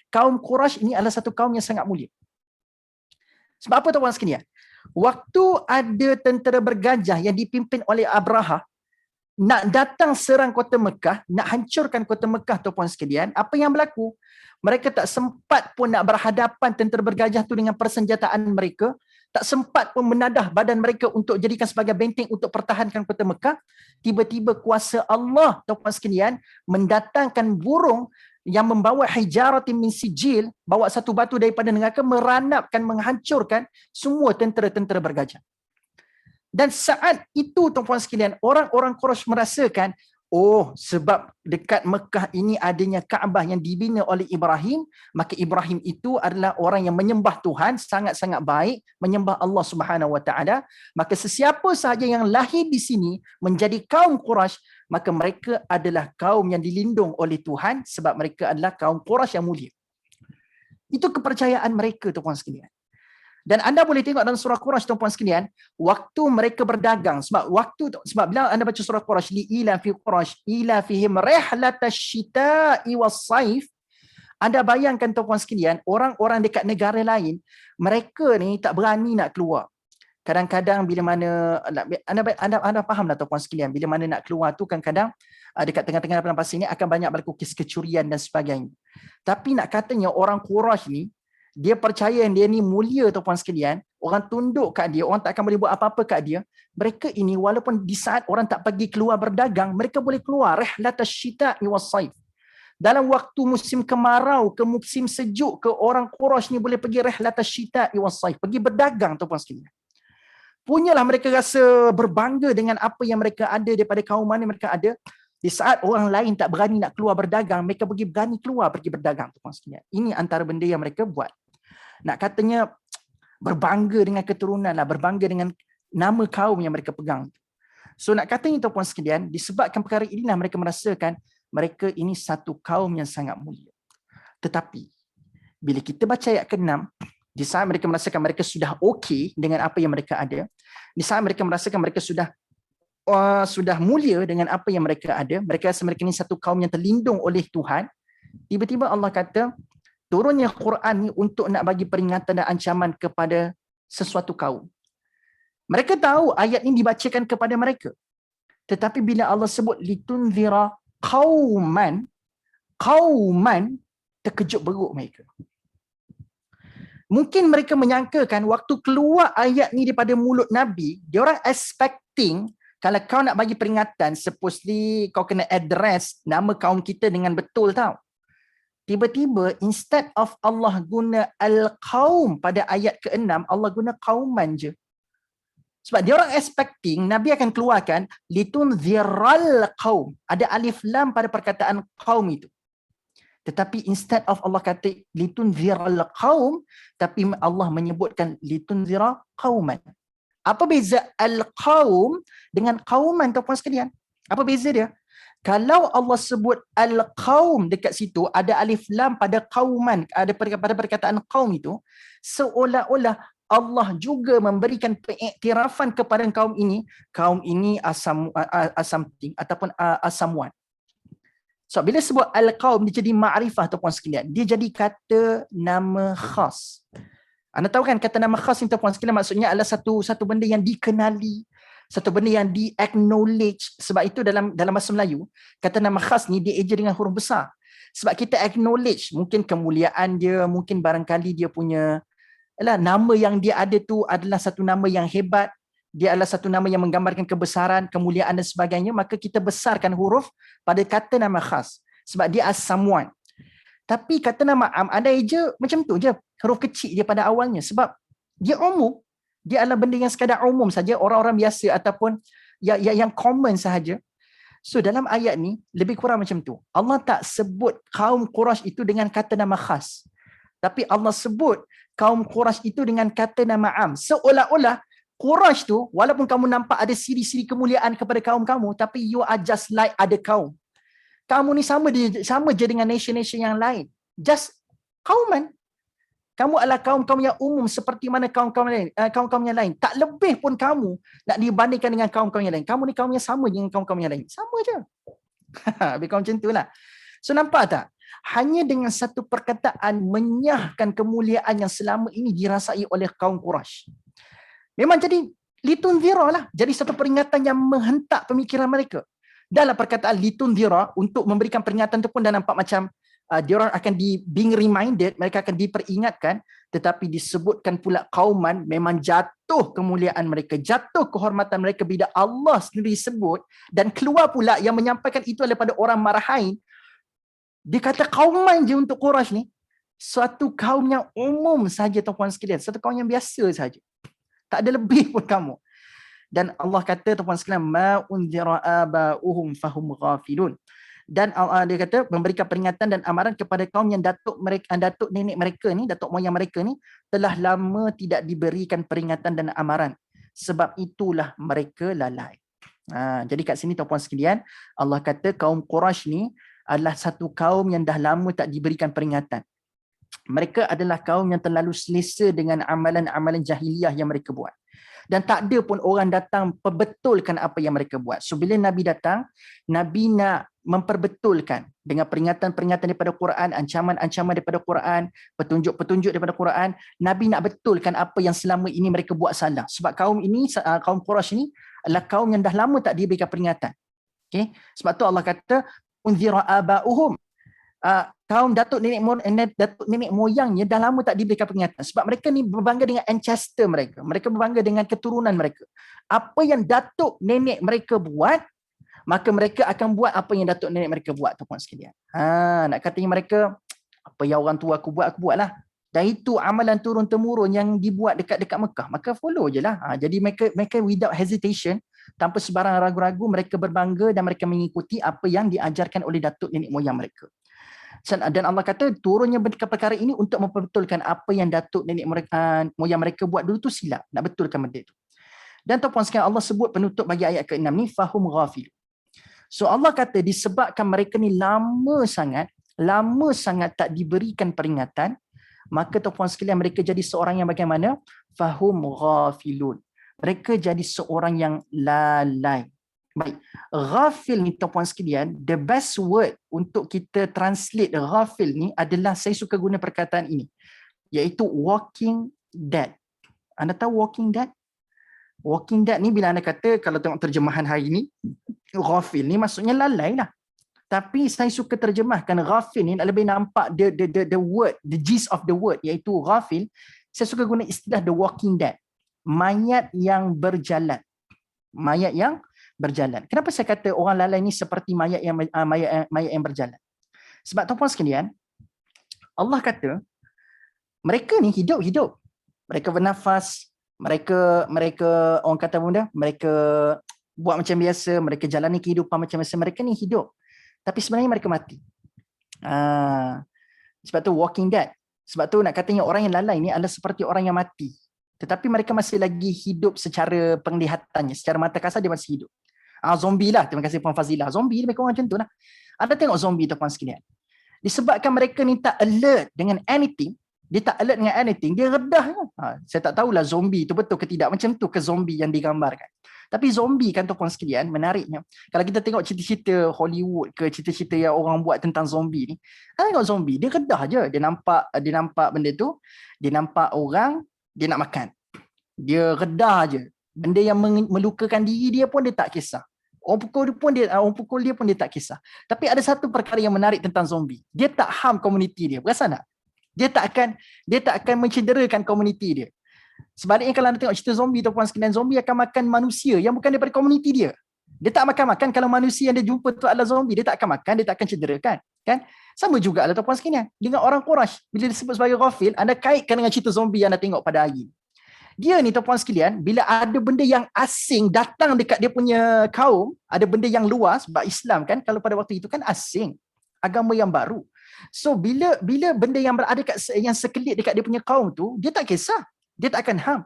kaum Quraisy ini adalah satu kaum yang sangat mulia. Sebab apa tuan sekalian? Waktu ada tentera bergajah yang dipimpin oleh Abraha nak datang serang kota Mekah, nak hancurkan kota Mekah tuan-puan sekalian, apa yang berlaku? Mereka tak sempat pun nak berhadapan tentera bergajah tu dengan persenjataan mereka, tak sempat pun menadah badan mereka untuk jadikan sebagai benteng untuk pertahankan kota Mekah. Tiba-tiba kuasa Allah tuan-puan sekalian mendatangkan burung yang membawa hijaratin min sijil, bawa satu batu daripada neraka, meranapkan, menghancurkan semua tentera-tentera bergajah. Dan saat itu tuan-puan sekalian, orang-orang Quraisy merasakan, sebab dekat Mekah ini adanya Kaabah yang dibina oleh Ibrahim, maka Ibrahim itu adalah orang yang menyembah Tuhan, sangat-sangat baik, menyembah Allah Subhanahu Wa Taala. Maka sesiapa sahaja yang lahir di sini menjadi kaum Quraisy, maka mereka adalah kaum yang dilindung oleh Tuhan sebab mereka adalah kaum Quraisy yang mulia. Itu kepercayaan mereka tuan-puan sekalian. Dan anda boleh tengok dalam surah Quraisy tuan-puan sekalian, waktu mereka berdagang, sebab bila anda baca surah Quraisy, li ila fi Quraisy ila fihim rihlatash shita'i was-saif, anda bayangkan tuan-puan sekalian, orang-orang dekat negara lain, mereka ni tak berani nak keluar. Kadang-kadang bila mana anda faham lah tuan-puan sekalian, bila mana nak keluar tu kadang-kadang dekat tengah-tengah dalam pasar ini akan banyak berlaku kes kecurian dan sebagainya. Tapi nak katanya orang Quraisy ni, dia percaya dia ni mulia tuan-puan sekalian, orang tunduk kat dia, orang tak akan boleh buat apa-apa kat dia. Mereka ini walaupun di saat orang tak pergi keluar berdagang, mereka boleh keluar rihlatash shita'i was-saif. Dalam waktu musim kemarau ke musim sejuk ke, orang Quraisy ni boleh pergi rihlatash shita'i was-saif, pergi berdagang tuan-puan sekalian. Punyalah mereka rasa berbangga dengan apa yang mereka ada daripada kaum mana mereka ada. Di saat orang lain tak berani nak keluar berdagang, mereka berani keluar pergi berdagang tuan-puan sekalian. Ini antara benda yang mereka buat. Nak katanya berbangga dengan keturunan lah, berbangga dengan nama kaum yang mereka pegang. So nak katanya tuan-puan sekalian, disebabkan perkara inilah mereka merasakan mereka ini satu kaum yang sangat mulia. Tetapi bila kita baca ayat ke-6, di saat mereka merasakan mereka sudah okey dengan apa yang mereka ada, di saat mereka merasakan mereka sudah mulia dengan apa yang mereka ada, mereka rasa mereka ini satu kaum yang terlindung oleh Tuhan, tiba-tiba Allah kata, turunnya Quran ni untuk nak bagi peringatan dan ancaman kepada sesuatu kaum. Mereka tahu ayat ini dibacakan kepada mereka. Tetapi bila Allah sebut litunzira qauman, qauman, terkejut beruk mereka. Mungkin mereka menyangkakan waktu keluar ayat ni daripada mulut Nabi, dia orang expecting kalau kau nak bagi peringatan, supposedly kau kena address nama kaum kita dengan betul tau. Tiba-tiba instead of Allah guna al-qaum pada ayat ke-6, Allah guna qauman je. Sebab dia orang expecting Nabi akan keluarkan litunziral qaum. Ada alif lam pada perkataan qaum itu. Tetapi instead of Allah kata litunziral qaum, tapi Allah menyebutkan litunzira qauman. Apa beza al-qaum dengan qauman tuan-puan sekalian? Apa beza dia? Kalau Allah sebut al-qaum dekat situ, ada alif lam pada qauman, ada pada perkataan qaum itu, seolah-olah Allah juga memberikan pengiktirafan kepada kaum ini something ataupun someone. So bila sebut al-qaum dia jadi ma'rifah tuan-puan sekalian. Dia jadi kata nama khas. Anda tahu kan kata nama khas ni tuan-puan sekalian maksudnya adalah satu benda yang dikenali, satu benda yang di-acknowledge. Sebab itu dalam bahasa Melayu, kata nama khas ni dieja dengan huruf besar. Sebab kita acknowledge mungkin kemuliaan dia, mungkin barangkali dia punya nama yang dia ada tu adalah satu nama yang hebat, dia adalah satu nama yang menggambarkan kebesaran, kemuliaan dan sebagainya, maka kita besarkan huruf pada kata nama khas. Sebab dia as someone. Tapi kata nama am ada eja macam tu je, huruf kecil dia pada awalnya. Sebab dia umum. Dia adalah benda yang sekadar umum saja, orang-orang biasa ataupun yang common sahaja. So dalam ayat ni lebih kurang macam tu. Allah tak sebut kaum Quraisy itu dengan kata nama khas. Tapi Allah sebut kaum Quraisy itu dengan kata nama am. Seolah-olah Quraisy tu, walaupun kamu nampak ada siri-siri kemuliaan kepada kaum kamu, tapi you are just like ada kaum. Kamu ni sama je dengan nation-nation yang lain. Just kauman. Kamu adalah kaum-kaum yang umum seperti mana kaum-kaum yang lain. Tak lebih pun kamu nak dibandingkan dengan kaum-kaum yang lain. Kamu ni kaum yang sama dengan kaum-kaum yang lain. Sama je. Lebih kaum macam itulah. So nampak tak? Hanya dengan satu perkataan menyahkan kemuliaan yang selama ini dirasai oleh kaum Quraisy. Memang jadi litunzira lah. Jadi satu peringatan yang menghentak pemikiran mereka. Dalam perkataan litunzira, untuk memberikan peringatan tu pun dah nampak macam diorang akan being reminded, mereka akan diperingatkan, tetapi disebutkan pula kauman, memang jatuh kemuliaan mereka, jatuh kehormatan mereka bila Allah sendiri sebut, dan keluar pula yang menyampaikan itu daripada orang marahain. Dia kata kauman je untuk Quraisy ni, suatu kaum yang umum saja tuan-puan sekalian, satu kaum yang biasa saja. Tak ada lebih pun kamu. Dan Allah kata tuan-puan sekalian, ma unzira aba'uhum fahum ghafilun. Dan dia kata memberikan peringatan dan amaran kepada kaum yang datuk nenek mereka ni, datuk moyang mereka ni telah lama tidak diberikan peringatan dan amaran. Sebab itulah mereka lalai. Jadi kat sini tuan-puan sekalian, Allah kata kaum Quraisy ni adalah satu kaum yang dah lama tak diberikan peringatan. Mereka adalah kaum yang terlalu selesa dengan amalan-amalan jahiliyah yang mereka buat. Dan tak ada pun orang datang perbetulkan apa yang mereka buat. So bila Nabi datang, Nabi nak memperbetulkan dengan peringatan-peringatan daripada Quran, ancaman-ancaman daripada Quran, petunjuk-petunjuk daripada Quran. Nabi nak betulkan apa yang selama ini mereka buat salah. Sebab kaum ini, kaum Quraisy ini adalah kaum yang dah lama tak diberikan peringatan. Okay? Sebab tu Allah kata, unzira aba'uhum. Kaum datuk nenek moyangnya dah lama tak diberikan peringatan. Sebab mereka ni berbangga dengan ancestor mereka. Mereka berbangga dengan keturunan mereka. Apa yang datuk nenek mereka buat, maka mereka akan buat apa yang datuk nenek mereka buat, tuan-puan sekalian. Nak katanya mereka, apa yang orang tua aku buatlah. Dan itu amalan turun-temurun yang dibuat dekat Mekah. Maka follow je lah. Jadi mereka without hesitation, tanpa sebarang ragu-ragu, mereka berbangga dan mereka mengikuti apa yang diajarkan oleh datuk nenek moyang mereka. Dan Allah kata turunnya perkara ini untuk memperbetulkan apa yang datuk nenek moyang mereka buat dulu tu silap. Nak betulkan benda itu. Dan tuan-puan sekalian, Allah sebut penutup bagi ayat ke-6 ni, fahum ghafil. So Allah kata disebabkan mereka ni lama sangat tak diberikan peringatan, maka tuan-puan sekalian mereka jadi seorang yang bagaimana? Fahum ghafilun. Mereka jadi seorang yang lalai. Baik, ghafil ni tuan-puan sekalian, the best word untuk kita translate ghafil ni adalah, saya suka guna perkataan ini, iaitu walking dead. Anda tahu walking dead? Walking dead ni bila anda kata, kalau tengok terjemahan hari ni, ghafil ni maksudnya lalai lah. Tapi saya suka terjemahkan ghafil ni lebih nampak the word, the gist of the word, iaitu ghafil. Saya suka guna istilah the walking dead. Mayat yang berjalan. Mayat yang berjalan. Kenapa saya kata orang lalai ni seperti mayat yang berjalan? Sebab tuan-puan sekalian, Allah kata mereka ni hidup. Mereka bernafas, mereka orang kata benda, mereka buat macam biasa, mereka jalani kehidupan macam biasa, mereka ni hidup. Tapi sebenarnya mereka mati. Sebab tu walking dead. Sebab tu nak katanya orang yang lalai ni adalah seperti orang yang mati. Tetapi mereka masih lagi hidup secara penglihatannya, secara mata kasar dia masih hidup. Zombie lah, terima kasih Puan Fazilah. Zombie lebih kurang macam tu lah. Anda tengok zombie tu Puan sekalian. Disebabkan mereka ni tak alert dengan anything, dia tak alert dengan anything, dia redah. Saya tak tahulah zombie tu betul ke tidak, macam tu ke zombie yang digambarkan. Tapi zombie kan tuan-puan sekalian, menariknya. Kalau kita tengok cerita-cerita Hollywood ke cerita-cerita yang orang buat tentang zombie ni, anda tengok zombie, dia redah je. Dia nampak benda tu, dia nampak orang, dia nak makan. Dia redah je. Benda yang melukakan diri dia pun dia tak kisah. Orang pukul dia pun dia tak kisah. Tapi ada satu perkara yang menarik tentang zombie. Dia tak harm komuniti dia. Perasan tak? Dia tak akan mencederakan komuniti dia. Sebaliknya kalau anda tengok cerita zombie tu puan sekalian, zombie akan makan manusia yang bukan daripada komuniti dia. Dia tak makan kalau manusia yang dia jumpa tu adalah zombie, dia tak akan makan, dia tak akan cederakan, kan? Sama juga lah tuan-puan sekalian dengan orang Quraisy. Bila disebut sebagai ghafil, anda kaitkan dengan cerita zombie yang anda tengok pada hari. Dia ni tuan-puan sekalian, bila ada benda yang asing datang dekat dia punya kaum, ada benda yang luar, sebab Islam kan kalau pada waktu itu kan asing, agama yang baru. So bila benda yang berada yang sekelip dekat dia punya kaum tu, dia tak kisah. Dia tak akan harm.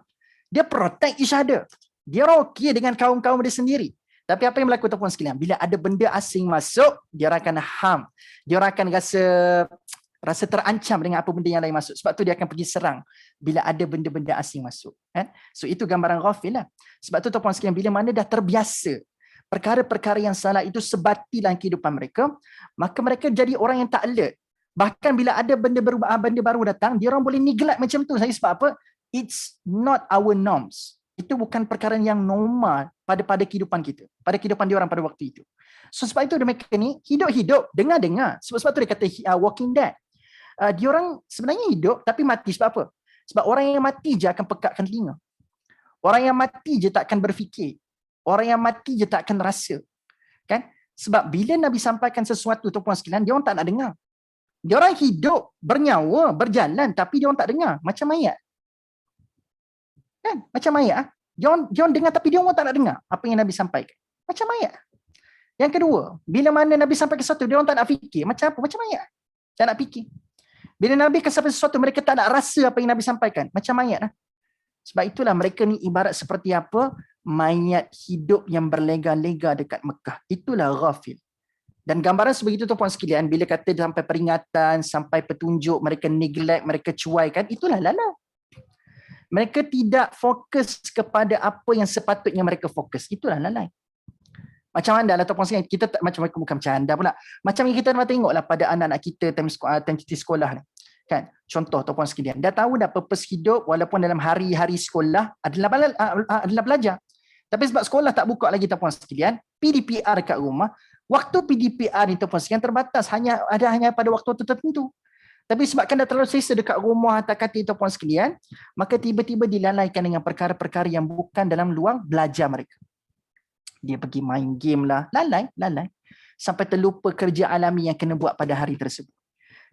Dia protect each other. Dia okey dengan kaum-kaum dia sendiri. Tapi apa yang berlaku tuan-puan sekalian? Bila ada benda asing masuk, dia akan harm. Dia akan rasa terancam dengan apa benda yang lain masuk. Sebab tu dia akan pergi serang bila ada benda-benda asing masuk. So itu gambaran ghafil lah. Sebab tu tuan-puan sekalian, bila mana dah terbiasa perkara-perkara yang salah itu sebati dalam kehidupan mereka, maka mereka jadi orang yang tak alert. Bahkan bila ada benda baru datang, dia orang boleh neglect macam tu. Sebab apa? It's not our norms. Itu bukan perkara yang normal pada kehidupan kita, pada kehidupan dia orang pada waktu itu. So sebab itu mereka ni hidup, dengar. Sebab tu dia kata walking dead. Dia orang sebenarnya hidup tapi mati. Sebab apa? Sebab orang yang mati je akan pekakkan telinga. Orang yang mati je tak akan berfikir. Orang yang mati je tak akan rasa. Kan? Sebab bila Nabi sampaikan sesuatu tuan-puan sekalian, dia orang tak nak dengar. Dia orang hidup, bernyawa, berjalan tapi dia orang tak dengar, macam mayat. Kan? Macam mayat. Dia orang dengar tapi dia orang tak nak dengar apa yang Nabi sampaikan. Macam mayat. Yang kedua, bila mana Nabi sampaikan sesuatu, dia orang tak nak fikir. Macam apa? Macam mayat. Tak nak fikir. Bila Nabi akan sampaikan sesuatu, mereka tak nak rasa apa yang Nabi sampaikan. Macam mayat. Sebab itulah mereka ni ibarat seperti apa? Mayat hidup yang berlega-lega dekat Mekah. Itulah ghafil. Dan gambaran sebegitu tuan-puan sekalian, bila kata sampai peringatan, sampai petunjuk, mereka neglect, mereka cuaikan, itulah lalai. Mereka tidak fokus kepada apa yang sepatutnya mereka fokus. Itulah lalai. Macam anda lah tuan-puan sekalian, kita tak, macam bukan macam anda pula. Macam yang kita tengoklah pada anak-anak kita time sekolah ni. Kan? Contoh tuan-puan sekalian, dah tahu dah purpose hidup walaupun dalam hari-hari sekolah adalah belajar. Tapi sebab sekolah tak buka lagi tuan-puan sekalian, PDPR kat rumah, waktu PDPR ni tuan-puan sekalian terbatas, hanya pada waktu tertentu. Tapi sebabkan dah terlalu selesa dekat rumah atas katil tuan-puan sekalian, maka tiba-tiba dilalaikan dengan perkara-perkara yang bukan dalam luang belajar mereka. Dia pergi main game lah, lalai. Sampai terlupa kerja alami yang kena buat pada hari tersebut.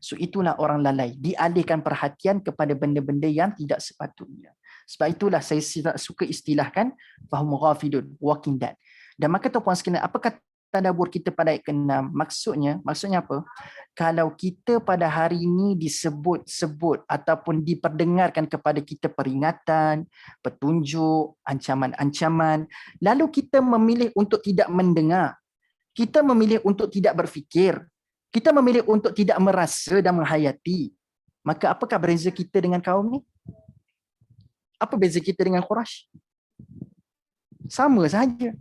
So itulah orang lalai, dialihkan perhatian kepada benda-benda yang tidak sepatutnya. Sebab itulah saya suka istilahkan fahum ghafilun, walking dead. Dan maka tuan-puan sekalian, apakah tadabbur kita pada ayat ke-6? Maksudnya apa? Kalau kita pada hari ini disebut-sebut ataupun diperdengarkan kepada kita peringatan, petunjuk, ancaman-ancaman, lalu kita memilih untuk tidak mendengar, kita memilih untuk tidak berfikir, kita memilih untuk tidak merasa dan menghayati, maka apakah beza kita dengan kaum ni? Apa beza kita dengan Quraisy? Sama sahaja.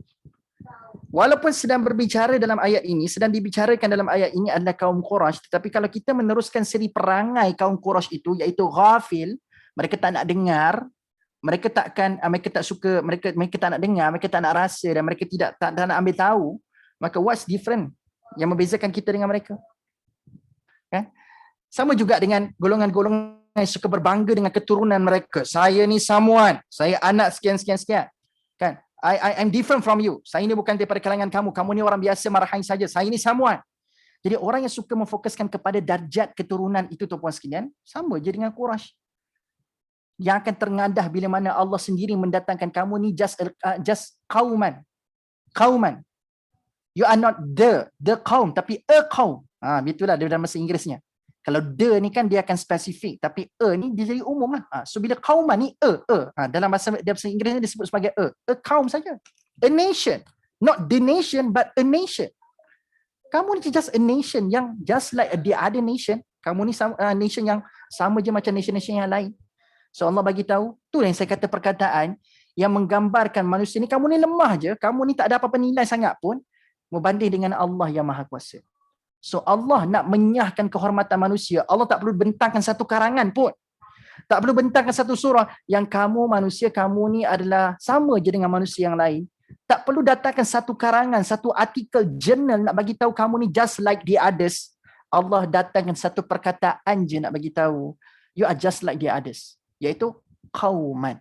Walaupun sedang berbicara dalam ayat ini, sedang dibicarakan dalam ayat ini adalah kaum Quraisy, tetapi kalau kita meneruskan siri perangai kaum Quraisy itu, iaitu ghafil, mereka tak nak dengar, mereka tak suka, mereka tak nak dengar, mereka tak nak rasa dan mereka tak nak ambil tahu, maka what's different yang membezakan kita dengan mereka? Kan? Sama juga dengan golongan-golongan yang suka berbangga dengan keturunan mereka. Saya ni Samuan, saya anak sekian. Kan? I'm different from you. Saya ni bukan daripada kalangan kamu. Kamu ni orang biasa marahan saja. Saya ni Samuan. Jadi orang yang suka memfokuskan kepada darjat keturunan itu tuan-puan sekalian, sama je dengan Quraisy. Yang akan terengadah bila mana Allah sendiri mendatangkan kamu ni just qauman. You are not the qaum, tapi a qaum. Itulah dalam bahasa Inggerisnya. Kalau the ni kan dia akan spesifik, tapi ni dia jadi umum lah. So bila qauman ni dalam bahasa Inggerisnya disebut sebagai a qaum saja. A nation, not the nation but a nation. Kamu ni just a nation yang just like the other nation. Kamu ni nation yang sama je macam nation-nation yang lain. So Allah bagi tahu, tu yang saya kata perkataan yang menggambarkan manusia ni, kamu ni lemah je, kamu ni tak ada apa-apa nilai sangat pun berbanding dengan Allah yang Maha Kuasa. So Allah nak menyahkan kehormatan manusia. Allah tak perlu bentangkan satu karangan pun. Tak perlu bentangkan satu surah yang kamu manusia, kamu ni adalah sama je dengan manusia yang lain. Tak perlu datangkan satu karangan, satu artikel jurnal nak bagi tahu kamu ni just like the others. Allah datangkan satu perkataan je nak bagi tahu you are just like the others, iaitu qauman.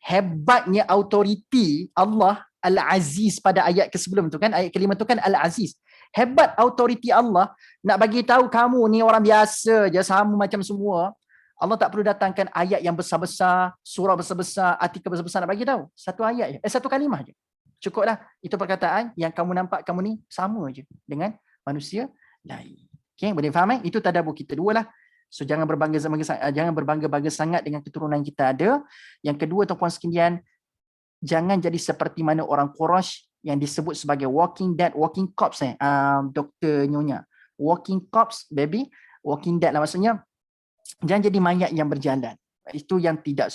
Hebatnya autoriti Allah Al-Aziz pada ayat ke sebelum tu kan, ayat kelima tu kan Al-Aziz. Hebat autoriti Allah nak bagi tahu kamu ni orang biasa je, sama macam semua. Allah tak perlu datangkan ayat yang besar-besar, surah besar-besar, artikel besar-besar nak bagi tahu. Satu ayat je, satu kalimah je. Cukuplah, itu perkataan yang kamu nampak kamu ni sama je dengan manusia lain. Okay, boleh faham? Itu tadabbur kita dua lah. So jangan berbangga-bangga sangat dengan keturunan yang kita ada. Yang kedua tuan-puan sekalian, jangan jadi seperti mana orang Quraisy yang disebut sebagai walking dead, walking corpse Dr. Nyonya. Walking corpse, baby. Walking dead lah maksudnya. Jangan jadi mayat yang berjalan. Itu yang tidak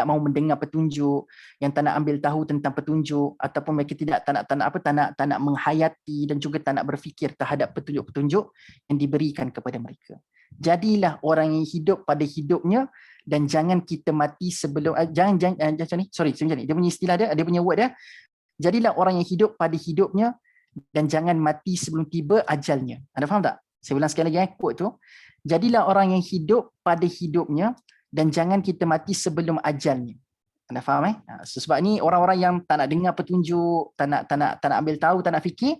mau mendengar petunjuk, yang tak nak ambil tahu tentang petunjuk, ataupun mereka tak nak menghayati dan juga tak nak berfikir terhadap petunjuk-petunjuk yang diberikan kepada mereka. Jadilah orang yang hidup pada hidupnya dan jangan kita mati sebelum jangan ni. Dia punya istilah dia punya word dia. Jadilah orang yang hidup pada hidupnya dan jangan mati sebelum tiba ajalnya. Anda faham tak? Saya ulang sekali lagi quote tu. Jadilah orang yang hidup pada hidupnya dan jangan kita mati sebelum ajalnya. Anda faham sebab ni orang-orang yang tak nak dengar petunjuk, tak nak ambil tahu, tak nak fikir,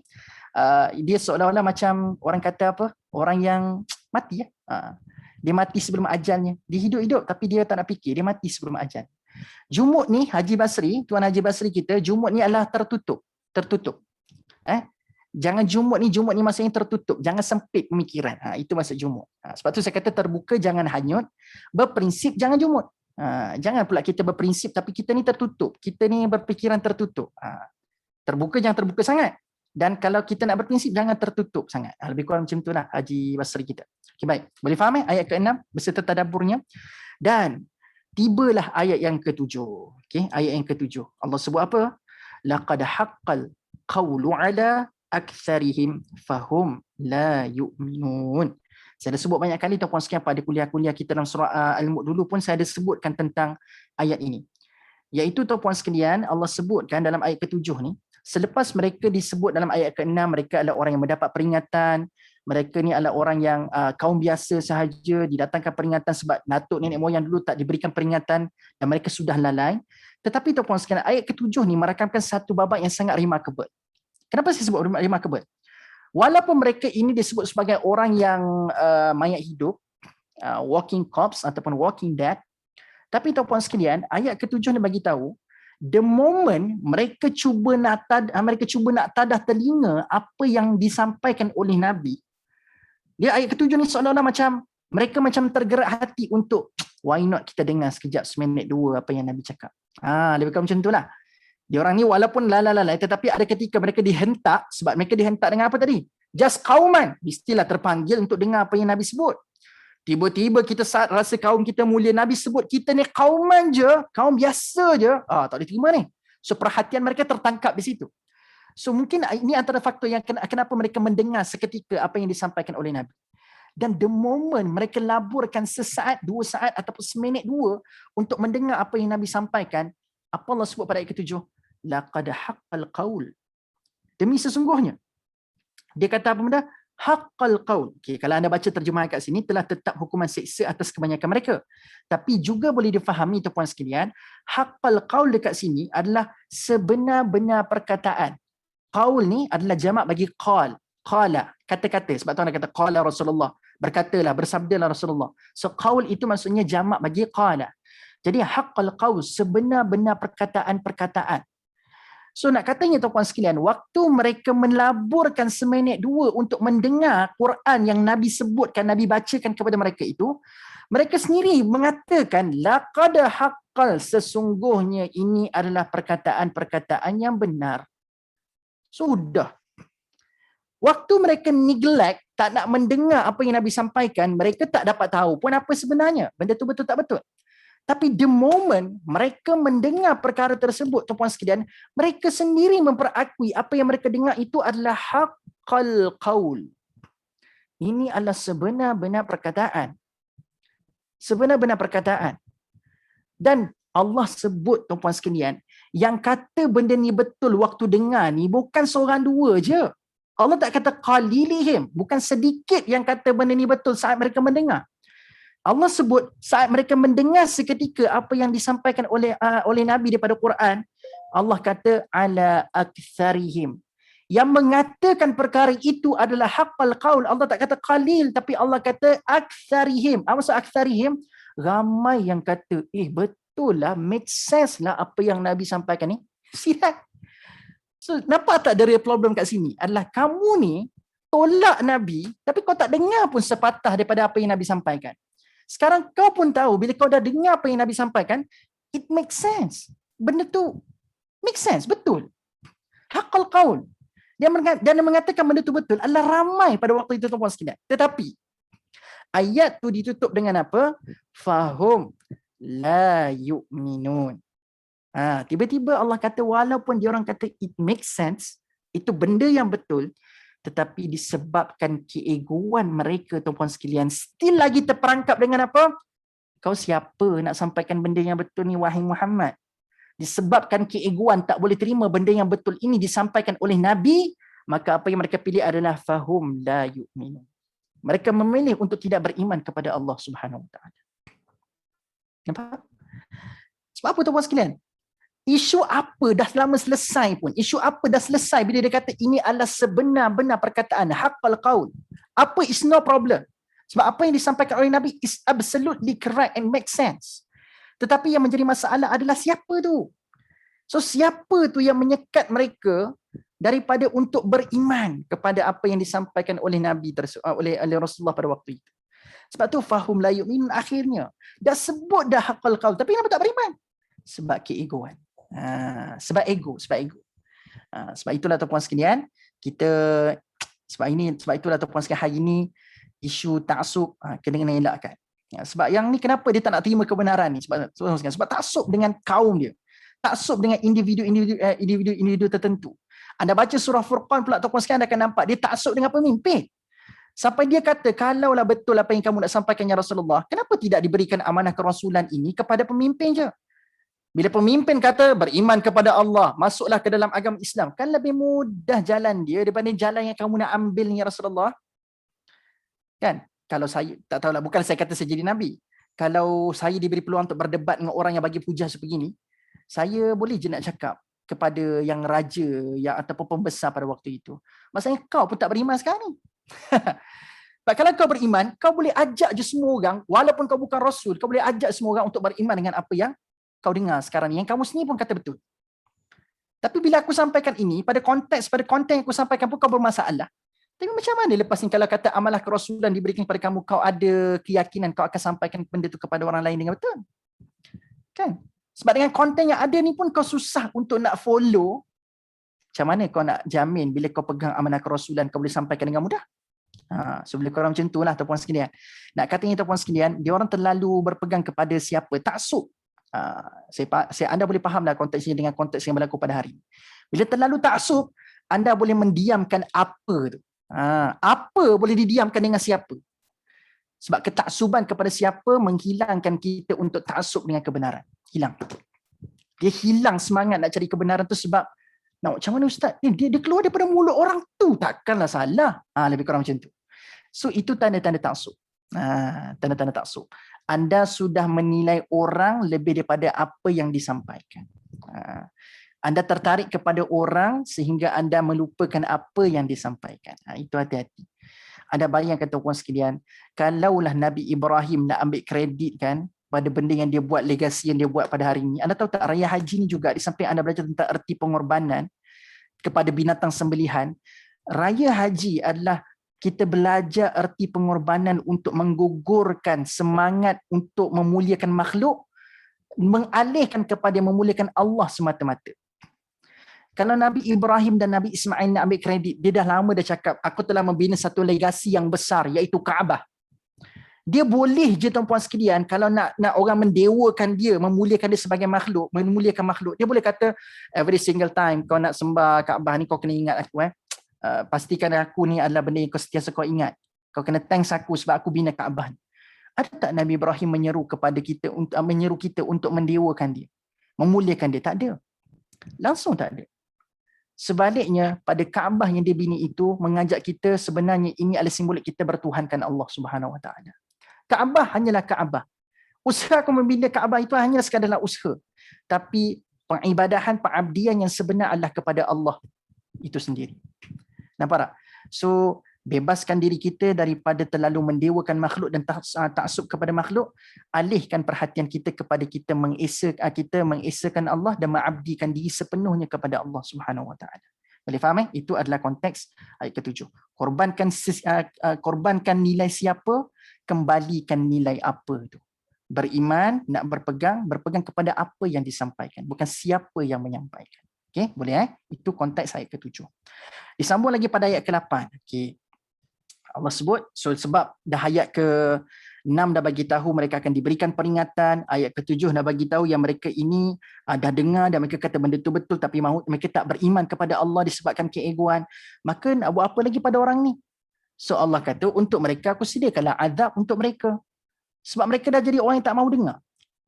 dia seolah-olah macam orang kata apa? Orang yang mati dia mati sebelum ajalnya. Dia hidup-hidup tapi dia tak nak fikir, dia mati sebelum ajal. Jumud ni Tuan Haji Basri kita, jumud ni adalah tertutup. Jangan jumud ni maksudnya tertutup, jangan sempit pemikiran. Itu maksud jumud. Sebab tu saya kata terbuka jangan hanyut, berprinsip jangan jumud. Jangan pula kita berprinsip tapi kita ni tertutup. Kita ni berfikiran tertutup. Terbuka jangan terbuka sangat. Dan kalau kita nak berprinsip jangan tertutup sangat. Lebih kurang macam itulah Haji Basri kita. Okay, baik. Boleh faham ayat ke-6 beserta tadabburnya. Dan tibalah ayat yang ke-7. Okay, ayat yang ke-7. Allah sebut apa? Laqad haqqal qawlu ala aktsarihim fahum la yu'minun. Saya dah sebut banyak kali tuan-puan sekalian pada kuliah-kuliah kita dalam surah Al-Mulk dulu pun saya ada sebutkan tentang ayat ini. Iaitu tuan-puan sekalian Allah sebutkan dalam ayat ke-7 ni, selepas mereka disebut dalam ayat ke-6 mereka adalah orang yang mendapat peringatan, mereka ni adalah orang yang kaum biasa sahaja, didatangkan peringatan sebab datuk nenek moyang dulu tak diberikan peringatan dan mereka sudah lalai. Tetapi tuan-puan sekalian ayat ke-7 ni merakamkan satu babak yang sangat remarkable. Kenapa saya sebut remarkable? Walaupun mereka ini disebut sebagai orang yang mayat hidup, walking corpse ataupun walking dead, tapi tuan-puan sekalian, ayat ke-7 ni bagi tahu, the moment mereka cuba nak tadah telinga apa yang disampaikan oleh Nabi, dia ayat ke-7 ni seolah-olah macam mereka macam tergerak hati untuk why not kita dengar sekejap seminit dua apa yang Nabi cakap. Lebih kurang macam itulah. Dia orang ni walaupun lalai tetapi ada ketika mereka dihentak, sebab mereka dihentak dengan apa tadi? Just qauman, mestilah terpanggil untuk dengar apa yang Nabi sebut. Tiba-tiba kita rasa kaum kita mulia, Nabi sebut kita ni qauman je, kaum biasa je. Tak boleh terima ni. So perhatian mereka tertangkap di situ. So mungkin ini antara faktor yang kenapa mereka mendengar seketika apa yang disampaikan oleh Nabi. Dan the moment mereka laburkan sesaat, 2 saat ataupun seminit 2 untuk mendengar apa yang Nabi sampaikan, apa Allah sebut pada ayat ke-7? Laqad haqqal qaul. Demi sesungguhnya Dia kata apa benda? Haqqal qaul. Okay, kalau anda baca terjemahan kat sini, telah tetap hukuman siksa atas kebanyakan mereka. Tapi juga boleh difahami tuan-puan sekalian, haqqal qaul dekat sini adalah sebenar-benar perkataan. Qaul ni adalah jamak bagi qal. Qala, kata-kata. Sebab tu orang kata qala Rasulullah. Berkatalah, bersabdalah Rasulullah. So qaul itu maksudnya jamak bagi qala. Jadi haqqal qaul, sebenar-benar perkataan-perkataan. So nak katanya tuan-puan sekalian, waktu mereka melaburkan seminit dua untuk mendengar Quran yang Nabi sebutkan, Nabi bacakan kepada mereka itu, mereka sendiri mengatakan laqad haqqal, sesungguhnya ini adalah perkataan-perkataan yang benar. Sudah. Waktu mereka neglect, tak nak mendengar apa yang Nabi sampaikan, mereka tak dapat tahu pun apa sebenarnya. Benda tu betul tak betul. Tapi the moment mereka mendengar perkara tersebut, tuan-puan sekalian, mereka sendiri memperakui apa yang mereka dengar itu adalah haqqal qaul. Ini adalah sebenar-benar perkataan. Sebenar-benar perkataan. Dan Allah sebut, tuan-puan sekalian, yang kata benda ni betul waktu dengar ni bukan seorang dua je. Allah tak kata qalilihim, bukan sedikit yang kata benda ni betul saat mereka mendengar. Allah sebut saat mereka mendengar seketika apa yang disampaikan oleh Nabi daripada Quran, Allah kata ala aktsarihim. Yang mengatakan perkara itu adalah haqqal qaul. Allah tak kata qalil, tapi Allah kata aktsarihim. Apa maksud aktsarihim? Ramai yang kata, betul lah, make sense lah apa yang Nabi sampaikan ni. Sihat. So, nampak tak dari problem kat sini? Adalah kamu ni tolak Nabi, tapi kau tak dengar pun sepatah daripada apa yang Nabi sampaikan. Sekarang kau pun tahu, bila kau dah dengar apa yang Nabi sampaikan, it makes sense. Benda tu make sense, betul. Haqqal qaul. Dia mengatakan benda tu betul adalah ramai pada waktu itu, tuan-puan sekalian. Tetapi ayat tu ditutup dengan apa? Fahum la yu'minun. Tiba-tiba Allah kata walaupun dia orang kata it makes sense, itu benda yang betul, tetapi disebabkan keegoan mereka, tuan-puan sekalian, still lagi terperangkap dengan apa? Kau siapa nak sampaikan benda yang betul ni, wahai Muhammad? Disebabkan keegoan, tak boleh terima benda yang betul ini disampaikan oleh Nabi, maka apa yang mereka pilih adalah fahum la yu'minun. Mereka memilih untuk tidak beriman kepada Allah Subhanahu Wa Taala. Nampak? Sebab apa, tuan-puan sekalian? Isu apa dah lama selesai pun. Isu apa dah selesai bila dia kata ini adalah sebenar-benar perkataan. Haqqal qaul. Apa is no problem. Sebab apa yang disampaikan oleh Nabi is absolutely correct and make sense. Tetapi yang menjadi masalah adalah siapa tu? So siapa tu yang menyekat mereka daripada untuk beriman kepada apa yang disampaikan oleh Nabi oleh Rasulullah pada waktu itu. Sebab tu fahum la yu'minun akhirnya. Dah sebut dah haqqal qaul. Tapi kenapa tak beriman? Sebab keegoan. Sebab ego. Sebab itulah tuan-puan sekalian, sebab itulah tuan-puan sekalian, hari ini isu taksub kena elakkan. Sebab yang ni kenapa dia tak nak terima kebenaran ni? Sebab taksub dengan kaum dia. Taksub dengan individu tertentu. Anda baca surah Furqan pula, tuan-puan sekalian, anda akan nampak dia taksub dengan pemimpin. Sampai dia kata, kalaulah betul apa yang kamu nak sampaikan ya Rasulullah, kenapa tidak diberikan amanah kerasulan ini kepada pemimpin je? Bila pemimpin kata beriman kepada Allah, masuklah ke dalam agama Islam, kan lebih mudah jalan dia daripada jalan yang kamu nak ambil ni ya Rasulullah. Kan? Kalau saya, tak tahulah, bukan saya kata saya jadi Nabi. Kalau saya diberi peluang untuk berdebat dengan orang yang bagi hujah sebegini, saya boleh je nak cakap kepada yang raja yang ataupun pembesar pada waktu itu. Maksudnya kau pun tak beriman sekarang ni. Kalau kau beriman, kau boleh ajak je semua orang, walaupun kau bukan Rasul, kau boleh ajak semua orang untuk beriman dengan apa yang kau dengar sekarang ni, yang kamu sendiri pun kata betul. Tapi bila aku sampaikan ini, pada konten yang aku sampaikan pun kau bermasalah. Tapi macam mana lepas ni kalau kata amalah kerasulan diberikan kepada kamu, kau ada keyakinan kau akan sampaikan benda tu kepada orang lain dengan betul? Kan? Sebab dengan konten yang ada ni pun kau susah untuk nak follow. Macam mana kau nak jamin bila kau pegang amanah kerasulan kau boleh sampaikan dengan mudah? So boleh korang macam tu lah, tuan-puan sekalian. Nak katanya, tuan-puan sekalian, dia orang terlalu berpegang kepada siapa? Taksub. Anda boleh fahamlah konteksnya dengan konteks yang berlaku pada hari ini. Bila terlalu taksub, anda boleh mendiamkan apa tu. Apa boleh didiamkan dengan siapa? Sebab ketaksuban kepada siapa menghilangkan kita untuk taksub dengan kebenaran. Hilang. Dia hilang semangat nak cari kebenaran tu sebab Nak macam mana Ustaz? Dia keluar daripada mulut orang tu. Takkanlah salah. Lebih kurang macam tu. So itu tanda-tanda taksub. Tanda-tanda taksub. Anda sudah menilai orang lebih daripada apa yang disampaikan. Anda tertarik kepada orang sehingga anda melupakan apa yang disampaikan. Itu hati-hati. Anda bayangkan tuan-tuan sekalian, kalaulah Nabi Ibrahim nak ambil kredit kan pada benda yang dia buat, legasi yang dia buat pada hari ini. Anda tahu tak, raya haji ni juga di samping anda belajar tentang erti pengorbanan kepada binatang sembelihan, raya haji adalah kita belajar erti pengorbanan untuk menggugurkan semangat untuk memuliakan makhluk, mengalihkan kepada memuliakan Allah semata-mata. Kalau Nabi Ibrahim dan Nabi Ismail nak ambil kredit, dia dah lama dah cakap, aku telah membina satu legasi yang besar, iaitu Kaabah. Dia boleh je tuan-puan sekalian, kalau nak orang mendewakan dia, memuliakan dia sebagai makhluk, memuliakan makhluk, dia boleh kata, every single time kau nak sembah Kaabah ni, kau kena ingat aku. Pastikan aku ni adalah benda yang kau sentiasa kau ingat. Kau kena thanks aku sebab aku bina Kaabah ni. Ada tak Nabi Ibrahim menyeru kita untuk mendewakan dia, memuliakan dia? Tak ada. Langsung tak ada. Sebaliknya, pada Kaabah yang dia bina itu mengajak kita sebenarnya ini adalah simbolik kita bertuhankan Allah Subhanahu Wa Taala. Kaabah hanyalah Kaabah. Usaha aku membina Kaabah itu hanyalah sekadar usaha. Tapi pengibadahan, pengabdian yang sebenar adalah kepada Allah itu sendiri. Nampak tak? So, bebaskan diri kita daripada terlalu mendewakan makhluk dan taksub kepada makhluk. Alihkan perhatian kita kepada kita mengesakan Allah dan mengabdikan diri sepenuhnya kepada Allah Subhanahu Wa Taala. Boleh faham? Itu adalah konteks ayat ke-7. Korbankan nilai siapa, kembalikan nilai apa itu. Beriman, nak berpegang kepada apa yang disampaikan, bukan siapa yang menyampaikan. Okey, boleh Itu konteks ayat ke-7. Disambung lagi pada ayat ke-8. Okey. Allah sebut, sebab dah ayat ke-6 dah bagi tahu mereka akan diberikan peringatan, ayat ke-7 dah bagi tahu yang mereka ini dah dengar dan mereka kata benda itu betul tapi mereka tak beriman kepada Allah disebabkan keegoan. Maka nak buat apa lagi pada orang ni? So Allah kata untuk mereka aku sediakanlah azab untuk mereka. Sebab mereka dah jadi orang yang tak mahu dengar.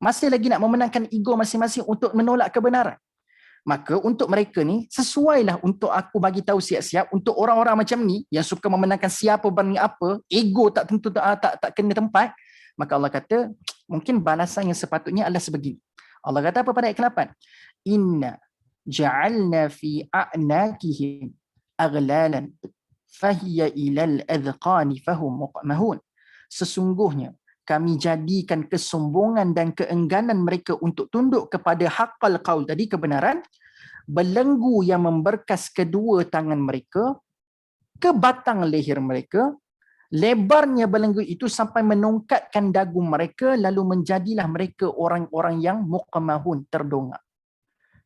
Masih lagi nak memenangkan ego masing-masing untuk menolak kebenaran. Maka untuk mereka ni sesuailah untuk aku bagi tahu siap-siap untuk orang-orang macam ni yang suka memenangkan siapa banding apa, ego tak tentu tak kena tempat. Maka Allah kata mungkin balasan yang sepatutnya adalah sebegini. Allah kata apa pada ayat ke-8? Inna ja'alna fi a'naqihim aghlalan fahiya ilal adhqani fahum muqmahun. Sesungguhnya kami jadikan kesombongan dan keengganan mereka untuk tunduk kepada haqqal qaul tadi, kebenaran, belenggu yang memberkas kedua tangan mereka ke batang leher mereka, lebarnya belenggu itu sampai menongkatkan dagu mereka, lalu menjadilah mereka orang-orang yang muqmahun, terdongak.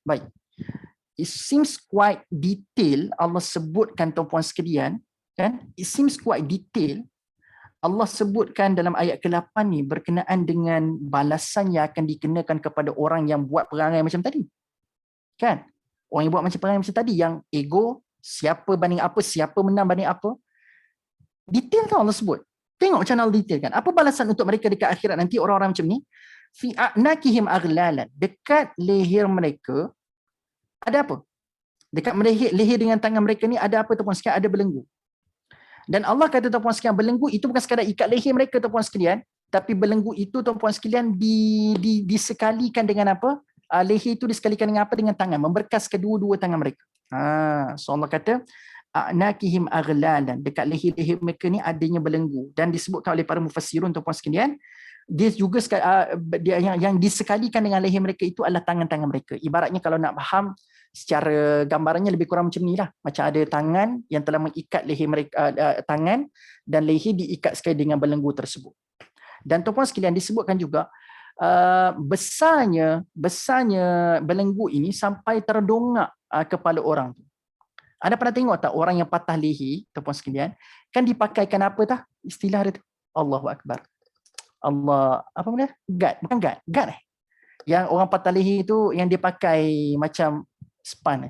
Baik. It seems quite detail Allah sebutkan tuan-puan sekalian, kan? It seems quite detail Allah sebutkan dalam ayat ke-8 ni berkenaan dengan balasan yang akan dikenakan kepada orang yang buat perangai macam tadi. Kan? Orang yang buat macam perangai macam tadi, yang ego, siapa banding apa, siapa menang banding apa. Detail kan Allah sebut. Tengok macam mana Allah detail kan. Apa balasan untuk mereka dekat akhirat nanti orang-orang macam ni? Fi a'naqihim aghlalan. Dekat leher mereka ada apa? Dekat leher dengan tangan mereka ni ada apa tuan-puan sekalian? Ada belenggu. Dan Allah kata tuan-puan sekalian, belenggu itu bukan sekadar ikat leher mereka tuan-puan sekalian, tapi belenggu itu tuan-puan sekalian disekalikan dengan apa? Leher itu disekalikan dengan apa? Dengan tangan, memberkas kedua-dua tangan mereka. So Allah kata a'naqihim aghlalan, dekat leher-leher mereka ni adanya belenggu, dan disebutkan oleh para mufassirun tuan-puan sekalian, dia juga yang disekalikan dengan leher mereka itu adalah tangan-tangan mereka. Ibaratnya kalau nak faham secara gambarannya lebih kurang macam ni lah. Macam ada tangan yang telah mengikat leher mereka, tangan dan leher diikat sekali dengan belenggu tersebut. Dan tuan-puan sekalian disebutkan juga besarnya belenggu ini sampai terdongak kepala orang tu. Anda pernah tengok tak orang yang patah leher, tuan-puan sekalian, kan dipakaikan apa tah? Istilah dia tu. Allahu Akbar. Allah, apa benda? Guard, bukan guard. Yang orang patah leher tu yang dia pakai macam span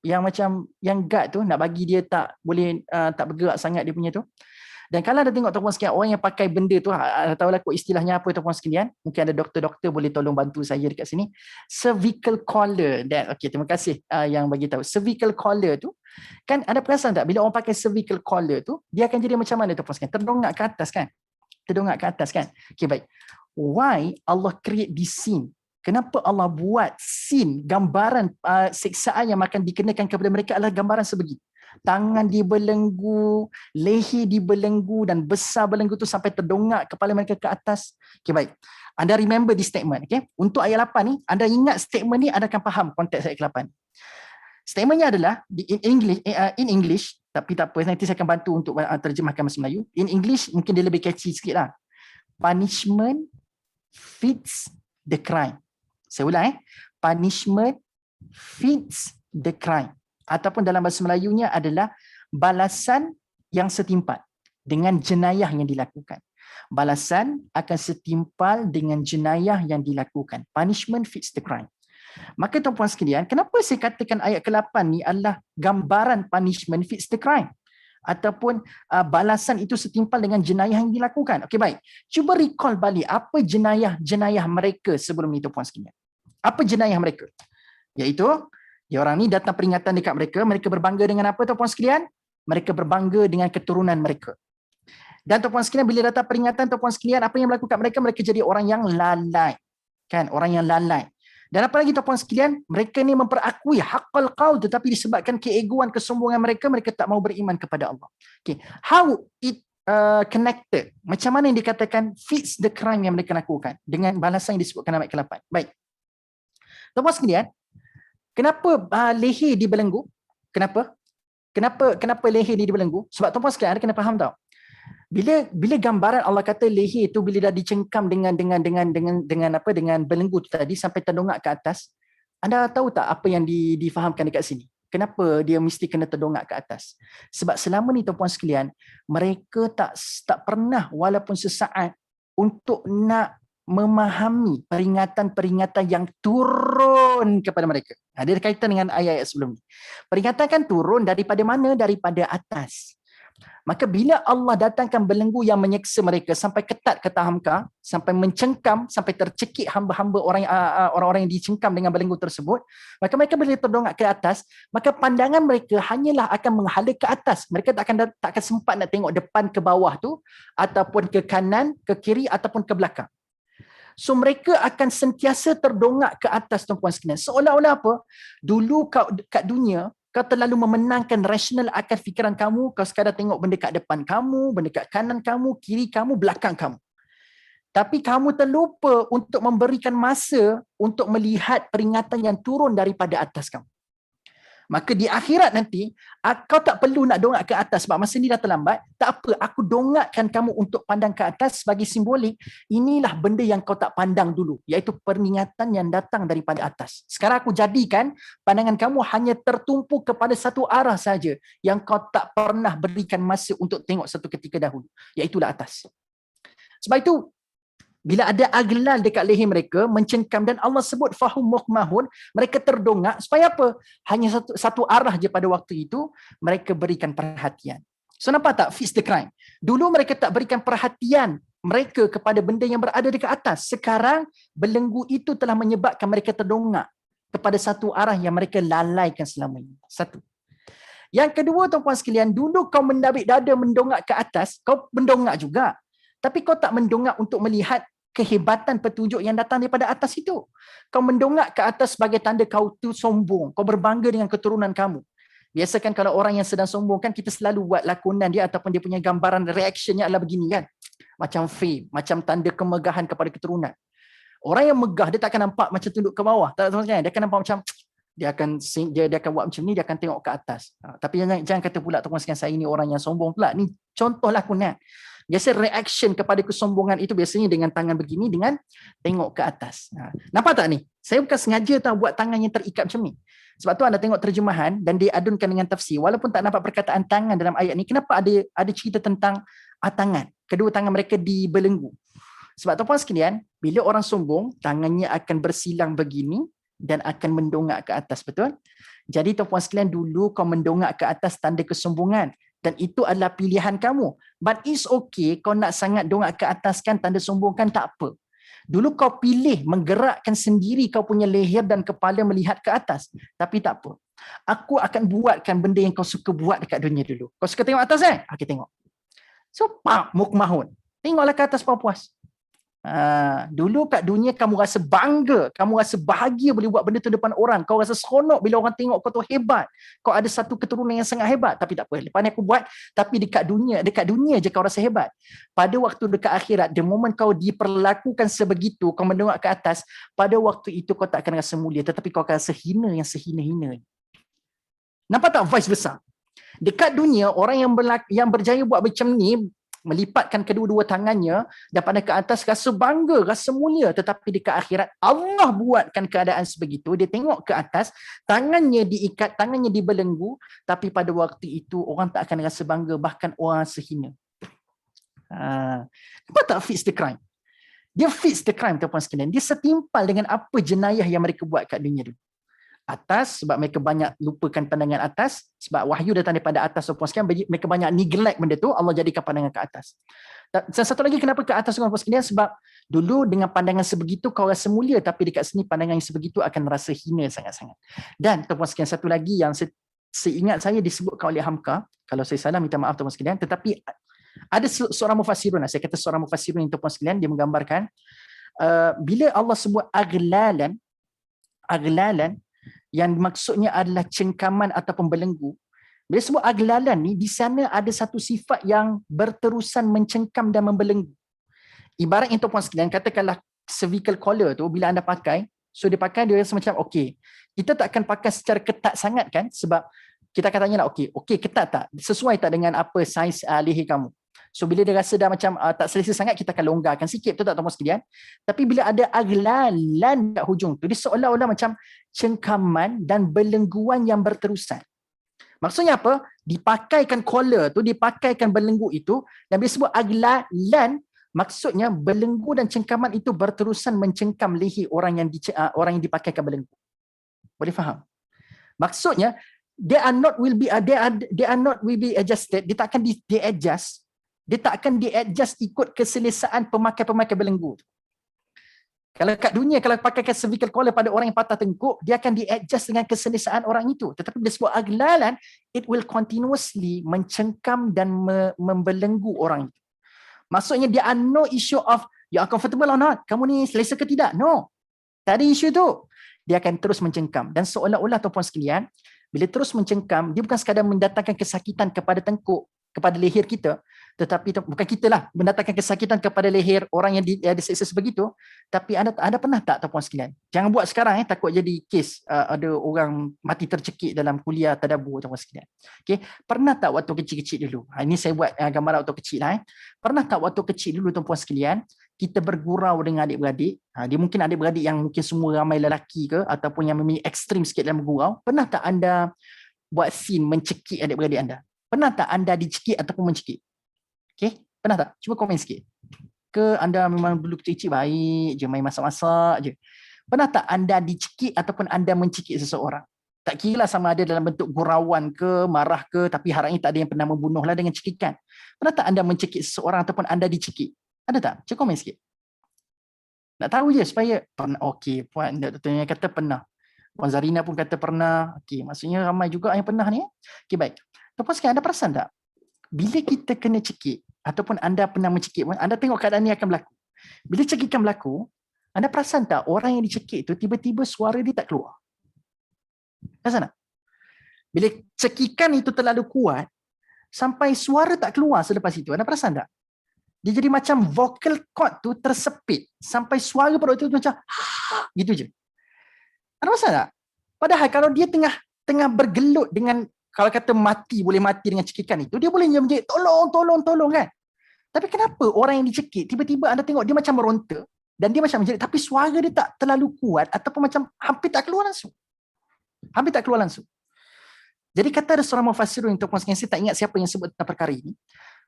yang macam yang guard tu, nak bagi dia tak boleh tak bergerak sangat dia punya tu. Dan kalau ada tengok tuan-puan sekalian, orang yang pakai benda tu, tahulah kot istilahnya apa tuan-puan sekalian, mungkin ada doktor-doktor boleh tolong bantu saya dekat sini. Cervical collar. Okay, terima kasih yang bagi tahu. Cervical collar tu, kan ada perasan tak bila orang pakai cervical collar tu, dia akan jadi macam mana tuan-puan sekalian? Terdongak ke atas kan? Terdongak ke atas kan? Okay, baik. Why Allah create this scene? Kenapa Allah buat scene, gambaran siksaan yang akan dikenakan kepada mereka adalah gambaran sebegini? Tangan dibelenggu, leher dibelenggu dan besar belenggu tu sampai terdongak kepala mereka ke atas. Okay, baik. Anda remember this statement. Okay? Untuk ayat 8 ni, anda ingat statement ni, anda akan faham konteks ayat 8. Statementnya adalah in English, tapi tak apa, nanti saya akan bantu untuk terjemahkan bahasa Melayu. In English, mungkin dia lebih catchy sikit lah. Punishment fits the crime. Saya ulang punishment fits the crime. Ataupun dalam bahasa Melayunya adalah balasan yang setimpal dengan jenayah yang dilakukan. Balasan akan setimpal dengan jenayah yang dilakukan. Punishment fits the crime. Maka tuan-puan sekalian, kenapa saya katakan ayat ke-8 ni adalah gambaran punishment fits the crime? Ataupun balasan itu setimpal dengan jenayah yang dilakukan. Okey, baik. Cuba recall balik apa jenayah mereka sebelum ni tuan-puan sekalian. Apa jenayah mereka? Iaitu dia orang ni datang peringatan dekat mereka berbangga dengan apa tuan-puan sekalian? Mereka berbangga dengan keturunan mereka. Dan tuan-puan sekalian, bila datang peringatan tuan-puan sekalian, apa yang berlaku kat mereka? Mereka jadi orang yang lalai. Kan? Orang yang lalai. Dan apa lagi tuan-puan sekalian? Mereka ni memperakui haqqal qaul, tetapi disebabkan keegoan, kesombongan mereka, mereka tak mau beriman kepada Allah. Okay. How it connected? Macam mana yang dikatakan fits the crime yang mereka lakukan dengan balasan yang disebutkan dalam ayat ke-8? Baik. Tuan-puan sekalian, kenapa leher dibelenggu? Kenapa leher ni dibelenggu? Sebab tuan-puan sekalian, anda kena faham tau. Bila gambaran Allah kata leher tu bila dah dicengkam dengan belenggu tu tadi sampai terdongak ke atas, anda tahu tak apa yang difahamkan dekat sini? Kenapa dia mesti kena terdongak ke atas? Sebab selama ni tuan-puan sekalian, mereka tak pernah walaupun sesaat untuk nak memahami peringatan-peringatan yang turun kepada mereka. Dia ada kaitan dengan ayat-ayat sebelum ni. Peringatan kan turun daripada mana? Daripada atas. Maka bila Allah datangkan belenggu yang menyeksa mereka sampai ketat kata Hamka, sampai mencengkam, sampai tercekik hamba-hamba orang-orang yang dicengkam dengan belenggu tersebut, maka mereka bila terdongak ke atas, maka pandangan mereka hanyalah akan menghala ke atas. Mereka tak akan sempat nak tengok depan ke bawah tu, ataupun ke kanan, ke kiri, ataupun ke belakang. So mereka akan sentiasa terdongak ke atas tuan-puan sekalian. Seolah-olah apa? Dulu kat dunia, kau terlalu memenangkan rasional akal fikiran kamu, kau sekadar tengok benda kat depan kamu, benda kat kanan kamu, kiri kamu, belakang kamu. Tapi kamu terlupa untuk memberikan masa untuk melihat peringatan yang turun daripada atas kamu. Maka di akhirat nanti, kau tak perlu nak dongak ke atas sebab masa ni dah terlambat. Tak apa, aku dongakkan kamu untuk pandang ke atas sebagai simbolik. Inilah benda yang kau tak pandang dulu, iaitu peringatan yang datang daripada atas. Sekarang aku jadikan pandangan kamu hanya tertumpu kepada satu arah saja yang kau tak pernah berikan masa untuk tengok satu ketika dahulu, iaitulah atas. Sebab itu, bila ada aglal dekat leher mereka, mencengkam, dan Allah sebut fahum muqmahun, mereka terdongak, supaya apa? Hanya satu arah je pada waktu itu, mereka berikan perhatian. So nampak tak? Fits the crime. Dulu mereka tak berikan perhatian mereka kepada benda yang berada dekat atas. Sekarang, belenggu itu telah menyebabkan mereka terdongak kepada satu arah yang mereka lalaikan selama ini. Satu. Yang kedua, tuan-puan sekalian, dulu kau mendabik dada mendongak ke atas, kau mendongak juga. Tapi kau tak mendongak untuk melihat kehebatan petunjuk yang datang daripada atas itu. Kau mendongak ke atas sebagai tanda kau tu sombong. Kau berbangga dengan keturunan kamu. Biasakan kalau orang yang sedang sombong kan, kita selalu buat lakonan dia ataupun dia punya gambaran reactionnya adalah begini kan. Macam fame, macam tanda kemegahan kepada keturunan. Orang yang megah, dia tak akan nampak macam tunduk ke bawah. Tak, dia akan nampak macam dia akan buat macam ni, dia akan tengok ke atas. Tapi jangan kata pula tuan-tuan sekalian, saya ni orang yang sombong pula. Ni contoh lakonan. Biasa reaction kepada kesombongan itu biasanya dengan tangan begini, dengan tengok ke atas. Nampak tak ni? Saya bukan sengaja buat tangan yang terikat macam ni. Sebab tu anda tengok terjemahan dan diadunkan dengan tafsir. Walaupun tak nampak perkataan tangan dalam ayat ni, kenapa ada cerita tentang tangan? Kedua tangan mereka dibelenggu. Sebab tuan-puan sekalian, bila orang sombong, tangannya akan bersilang begini dan akan mendongak ke atas, betul? Jadi tuan-puan sekalian, dulu kau mendongak ke atas tanda kesombongan. Dan itu adalah pilihan kamu. But it's okay kau nak sangat dongak ke atas kan, tanda sombongkan, tak apa. Dulu kau pilih menggerakkan sendiri kau punya leher dan kepala melihat ke atas. Tapi tak apa. Aku akan buatkan benda yang kau suka buat dekat dunia dulu. Kau suka tengok atas kan? Okay, tengok. So, mukmahun. Tengoklah ke atas puas-puas. Dulu kat dunia kamu rasa bangga, kamu rasa bahagia boleh buat benda tu depan orang, kau rasa seronok bila orang tengok kau tu hebat, kau ada satu keturunan yang sangat hebat. Tapi tak apa, lepas ni aku buat. Tapi dekat dunia je kau rasa hebat. Pada waktu dekat akhirat, the moment kau diperlakukan sebegitu, kau mendongak ke atas, pada waktu itu kau tak akan rasa mulia, tetapi kau akan rasa hina yang sehina-hina. Nampak tak vice besar? Dekat dunia, orang yang berjaya buat macam ni, melipatkan kedua-dua tangannya dan pandang ke atas, rasa bangga, rasa mulia. Tetapi dekat akhirat, Allah buatkan keadaan sebegitu. Dia tengok ke atas, tangannya diikat, tangannya dibelenggu, tapi pada waktu itu orang tak akan rasa bangga, bahkan orang sehina. Nampak tak fits the crime? Dia fits the crime, tuan-tuan sekalian. Dia setimpal dengan apa jenayah yang mereka buat kat dunia dulu. Atas, sebab mereka banyak lupakan pandangan atas, sebab wahyu datang daripada atas, sekian, mereka banyak neglect benda tu, Allah jadikan pandangan ke atas. Dan satu lagi kenapa ke atas, sekian, sebab dulu dengan pandangan sebegitu kau rasa mulia, tapi dekat sini pandangan yang sebegitu akan rasa hina sangat-sangat. Dan tuan-tuan sekalian, satu lagi yang seingat saya disebutkan oleh Hamka, kalau saya salah minta maaf tuan-tuan sekalian, tetapi ada seorang mufassirun, saya kata seorang mufassirun yang tuan-tuan sekalian, dia menggambarkan bila Allah sebut aglalan, yang maksudnya adalah cengkaman ataupun belenggu. Bila sebut aglalan ni, di sana ada satu sifat yang berterusan mencengkam dan membelenggu. Ibarat yang tuan-puan sekalian, katakanlah cervical collar tu, bila anda pakai, so dia pakai, dia rasa macam okey. Kita tak akan pakai secara ketat sangat kan, sebab kita akan tanya lah, okey ketat tak? Sesuai tak dengan apa saiz leher kamu? So bila dia rasa dah macam tak selesa sangat, kita akan longgarkan sikit, betul tak tuan-tuan sekalian? Tapi bila ada aglalan kat hujung tu, dia seolah-olah macam cengkaman dan belengguan yang berterusan. Maksudnya apa? Dipakaikan collar tu, dipakaikan belenggu itu, dan bila sebut aglalan, maksudnya belenggu dan cengkaman itu berterusan mencengkam leher orang yang dipakaikan belenggu. Boleh faham? Maksudnya they are not will be adjusted, dia tak akan di-adjust. Dia tak akan di-adjust ikut keselesaan pemakai belenggu. Kalau kat dunia, kalau pakaikan cervical collar pada orang yang patah tengkuk, dia akan di-adjust dengan keselesaan orang itu. Tetapi bila sebut aglalan, it will continuously mencengkam dan membelenggu orang itu. Maksudnya dia are no issue of you are comfortable or not. Kamu ni selesa ke tidak? No. Tak ada isu tu. Dia akan terus mencengkam. Dan seolah-olah tuan-puan sekalian, bila terus mencengkam, dia bukan sekadar mendatangkan kesakitan kepada tengkuk, kepada leher kita, tetapi bukan kita lah mendatangkan kesakitan kepada leher orang yang diseksa sebegitu. Tapi anda pernah tak tuan-puan sekalian? Jangan buat sekarang takut jadi kes ada orang mati tercekik dalam kuliah tadabbur tuan-puan sekalian. Okey, pernah tak waktu kecil-kecil dulu? Ini saya buat gambar waktu kecil lah. Pernah tak waktu kecil dulu tuan-puan sekalian, kita bergurau dengan adik-beradik? Dia mungkin adik-beradik yang mungkin semua ramai lelaki ke, ataupun yang memang ekstrim sikit dalam bergurau. Pernah tak anda buat scene mencekik adik-beradik anda? Pernah tak anda dicekik ataupun mencekik? Okay, pernah tak? Cuba komen sikit. Ke anda memang dulu kecil-kecil baik je, main masak-masak je? Pernah tak anda dicekik ataupun anda mencekik seseorang? Tak kira lah sama ada dalam bentuk gurauan ke, marah ke, tapi harapnya tak ada yang pernah membunuh lah dengan cekikan. Pernah tak anda mencekik seseorang ataupun anda dicekik? Ada tak? Cuba komen sikit. Nak tahu je supaya pernah. Okey, puan doktornya kata pernah. Puan Zarina pun kata pernah. Okey, maksudnya ramai juga yang pernah ni. Okey, baik. Tuan-puan sekalian, anda perasan tak? Bila kita kena cekik, ataupun anda pernah mencekik, anda tengok keadaan ni akan berlaku. Bila cekikan berlaku, anda perasan tak orang yang dicekik tu tiba-tiba suara dia tak keluar? Perasan tak? Bila cekikan itu terlalu kuat, sampai suara tak keluar selepas itu, anda perasan tak? Dia jadi macam vocal cord tu tersepit, sampai suara pada waktu itu macam gitu je. Anda perasan tak? Padahal kalau dia tengah bergelut dengan, kalau kata mati, boleh mati dengan cekikan itu, dia boleh menjerit tolong kan. Tapi kenapa orang yang dicekik tiba-tiba anda tengok dia macam meronta dan dia macam menjerit, tapi suara dia tak terlalu kuat ataupun macam hampir tak keluar langsung. Jadi kata ada seorang mufassirun yang tuan-tuan sekalian, saya tak ingat siapa yang sebut tentang perkara ini.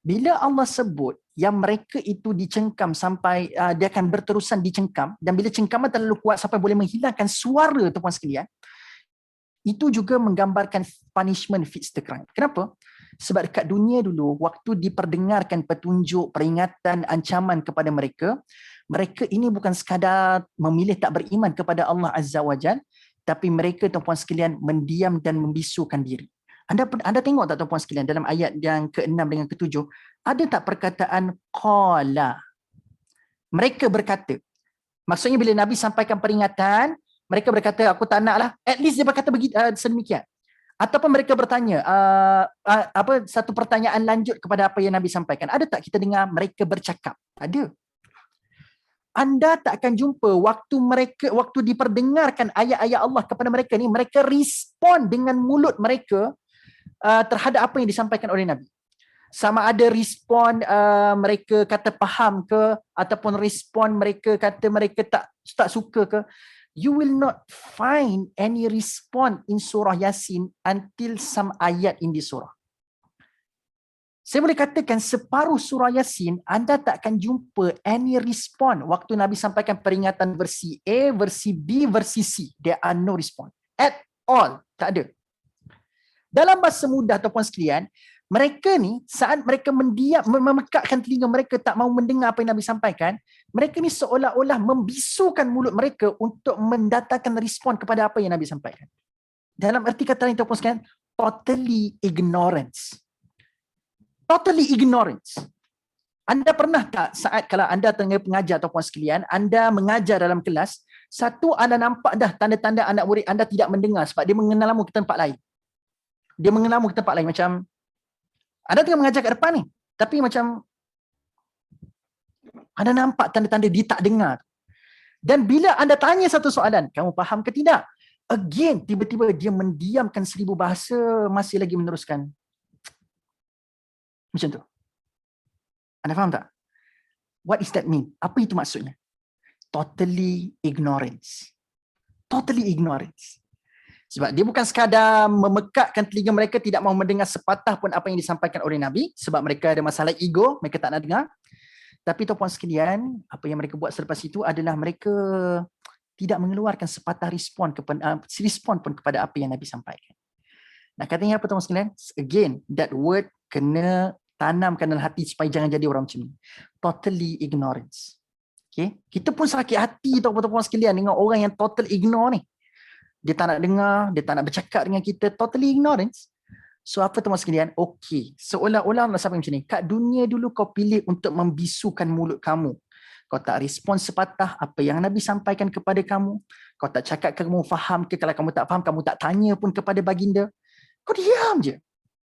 Bila Allah sebut yang mereka itu dicengkam sampai dia akan berterusan dicengkam, dan bila cengkaman terlalu kuat sampai boleh menghilangkan suara tuan-tuan sekalian, itu juga menggambarkan punishment fits the crime. Kenapa? Sebab dekat dunia dulu, waktu diperdengarkan petunjuk, peringatan, ancaman kepada mereka, mereka ini bukan sekadar memilih tak beriman kepada Allah Azza wa Jal, tapi mereka tuan-puan sekalian mendiam dan membisukan diri. Anda tengok tak tuan-puan sekalian dalam ayat yang ke-6 dengan ke-7, ada tak perkataan qala? Mereka berkata. Maksudnya bila Nabi sampaikan peringatan, mereka berkata aku tak nak lah. At least dia berkata sedemikian. Ataupun mereka bertanya satu pertanyaan lanjut kepada apa yang Nabi sampaikan. Ada tak kita dengar mereka bercakap? Ada. Anda tak akan jumpa waktu diperdengarkan ayat-ayat Allah kepada mereka ni, mereka respon dengan mulut mereka terhadap apa yang disampaikan oleh Nabi. Sama ada respon mereka kata faham ke, ataupun respon mereka kata mereka tak suka ke. You will not find any response in surah Yasin until some ayat in the surah. Saya boleh katakan separuh surah Yasin, anda tak akan jumpa any response waktu Nabi sampaikan peringatan versi A, versi B, versi C. There are no response. At all. Tak ada. Dalam bahasa mudah ataupun sekalian, mereka ni saat mereka mendiam, memekakkan telinga mereka, tak mahu mendengar apa yang Nabi sampaikan, mereka ni seolah-olah membisukan mulut mereka untuk mendatangkan respon kepada apa yang Nabi sampaikan. Dalam erti kata lain ataupun sekalian, totally ignorance. Totally ignorance. Anda pernah tak saat kalau anda tengah pengajar ataupun sekalian, anda mengajar dalam kelas, satu anda nampak dah tanda-tanda anak murid anda tidak mendengar sebab dia mengenalamu ke tempat lain. Dia mengenalamu ke tempat lain macam anda tengah mengajar kat depan ni, tapi macam anda nampak tanda-tanda dia tak dengar. Dan bila anda tanya satu soalan, kamu faham ke tidak? Again, tiba-tiba dia mendiamkan 1000 bahasa, masih lagi meneruskan. Macam tu. Anda faham tak? What does that mean? Apa itu maksudnya? Totally ignorance. Totally ignorance. Sebab dia bukan sekadar memekakkan telinga mereka, tidak mahu mendengar sepatah pun apa yang disampaikan oleh Nabi, sebab mereka ada masalah ego, mereka tak nak dengar. Tapi tuan-puan sekalian, apa yang mereka buat selepas itu adalah mereka tidak mengeluarkan sepatah respon pun kepada apa yang Nabi sampaikan. Nah, katanya apa tuan-puan sekalian? Again, that word kena tanamkan dalam hati supaya jangan jadi orang macam ni. Totally ignorance. Okay? Kita pun sakit hati tuan-puan sekalian dengan orang yang total ignore ni. Dia tak nak dengar, dia tak nak bercakap dengan kita, totally ignorance. So apa tuan-tuan sekalian? Okey, seolah-olah Allah sampai macam ni. Kat dunia dulu kau pilih untuk membisukan mulut kamu. Kau tak respon sepatah apa yang Nabi sampaikan kepada kamu. Kau tak cakap kamu faham ke, kalau kamu tak faham, kamu tak tanya pun kepada baginda. Kau diam je.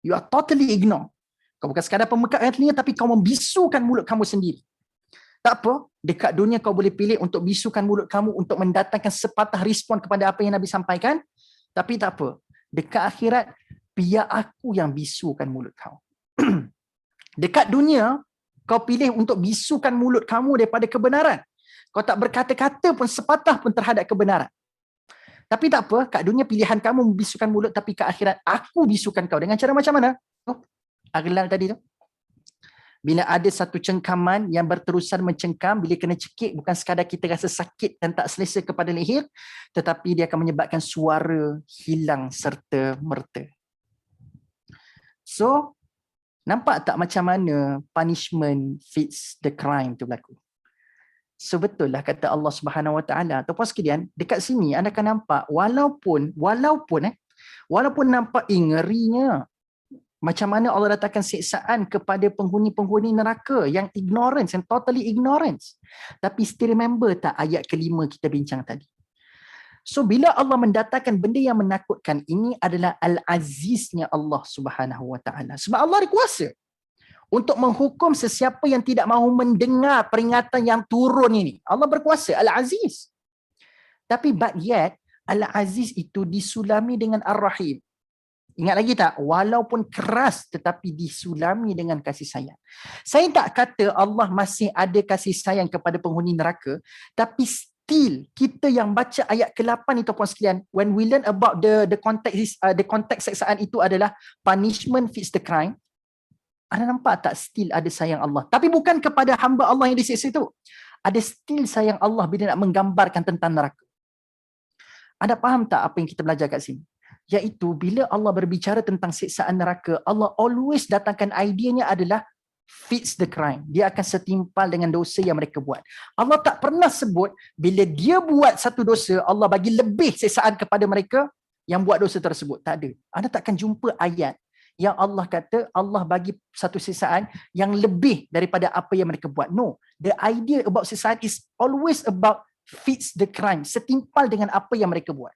You are totally ignore. Kau bukan sekadar pemekakkan telinga, tapi kau membisukan mulut kamu sendiri. Tak apa, dekat dunia kau boleh pilih untuk bisukan mulut kamu untuk mendatangkan sepatah respon kepada apa yang Nabi sampaikan. Tapi tak apa, dekat akhirat, biar aku yang bisukan mulut kau. Dekat dunia, kau pilih untuk bisukan mulut kamu daripada kebenaran. Kau tak berkata-kata pun sepatah pun terhadap kebenaran. Tapi tak apa, kat dunia pilihan kamu membisukan mulut, tapi kat akhirat aku bisukan kau. Dengan cara macam mana? Aglal tadi tu. Bila ada satu cengkaman yang berterusan mencengkam, bila kena cekik, bukan sekadar kita rasa sakit dan tak selesa kepada leher, tetapi dia akan menyebabkan suara hilang serta merta. So, nampak tak macam mana punishment fits the crime tu berlaku? So betul lah kata Allah Subhanahu Wa Taala. Tuan-puan sekalian, dekat sini anda akan nampak walaupun nampak ngerinya, macam mana Allah datangkan siksaan kepada penghuni-penghuni neraka yang ignorance, yang totally ignorance. Tapi still remember tak ayat kelima kita bincang tadi. So bila Allah mendatangkan benda yang menakutkan, ini adalah Al-Aziznya Allah Subhanahu Wa Taala. Sebab Allah ada kuasa untuk menghukum sesiapa yang tidak mahu mendengar peringatan yang turun ini. Allah berkuasa, Al-Aziz. Tapi but yet, Al-Aziz itu disulami dengan Ar-Rahim. Ingat lagi tak? Walaupun keras tetapi disulami dengan kasih sayang. Saya tak kata Allah masih ada kasih sayang kepada penghuni neraka, tapi still kita yang baca ayat ke-8 itu puan sekalian, when we learn about the context siksaan itu adalah punishment fits the crime. Anda nampak tak still ada sayang Allah? Tapi bukan kepada hamba Allah yang disiksa itu. Ada still sayang Allah bila nak menggambarkan tentang neraka. Anda faham tak apa yang kita belajar kat sini? Iaitu bila Allah berbicara tentang siksaan neraka, Allah always datangkan ideanya adalah fits the crime. Dia akan setimpal dengan dosa yang mereka buat. Allah tak pernah sebut bila dia buat satu dosa, Allah bagi lebih siksaan kepada mereka yang buat dosa tersebut. Tak ada. Anda takkan jumpa ayat yang Allah kata Allah bagi satu siksaan yang lebih daripada apa yang mereka buat. No. The idea about siksaan is always about fits the crime. Setimpal dengan apa yang mereka buat.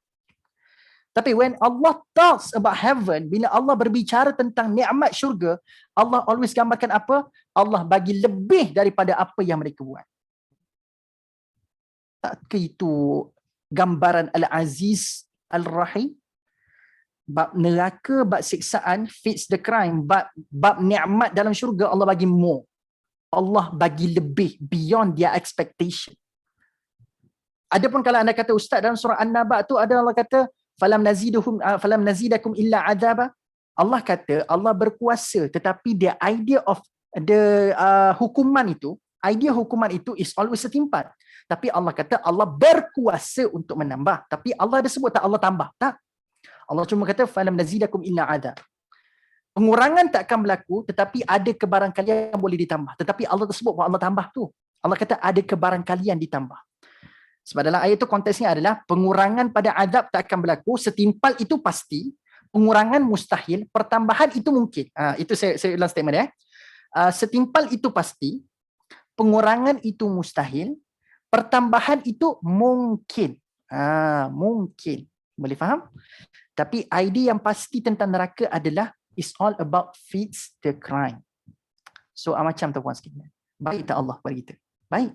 Tapi when Allah talks about heaven, bila Allah berbicara tentang nikmat syurga, Allah always gambarkan apa? Allah bagi lebih daripada apa yang mereka buat. Tak itu gambaran Al-Aziz Al-Rahim? Bab neraka, bab siksaan, fits the crime. Bab nikmat dalam syurga, Allah bagi more. Allah bagi lebih, beyond their expectation. Adapun kalau anda kata, Ustaz, dalam surah An-Naba tu ada Allah kata, falam nazidakum illa azaba. Allah kata Allah berkuasa, tetapi the idea of the hukuman itu is always setimpal. Tapi Allah kata Allah berkuasa untuk menambah. Tapi Allah ada sebut tak Allah tambah? Tak. Allah cuma kata falam nazidakum illa azab. Pengurangan tak akan berlaku, tetapi ada kebarangkalian yang boleh ditambah. Tetapi Allah tersebut bahawa Allah tambah tu. Allah kata ada kebarangkalian ditambah. Sebab dalam ayat itu konteksnya adalah pengurangan pada azab tak akan berlaku, setimpal itu pasti, pengurangan mustahil, pertambahan itu mungkin. Itu saya ulang statement setimpal itu pasti, pengurangan itu mustahil, pertambahan itu mungkin. Mungkin. Boleh faham? Tapi idea yang pasti tentang neraka adalah it's all about fits the crime. So macam tu puan sekalian. Baik tak Allah kepada kita? Baik.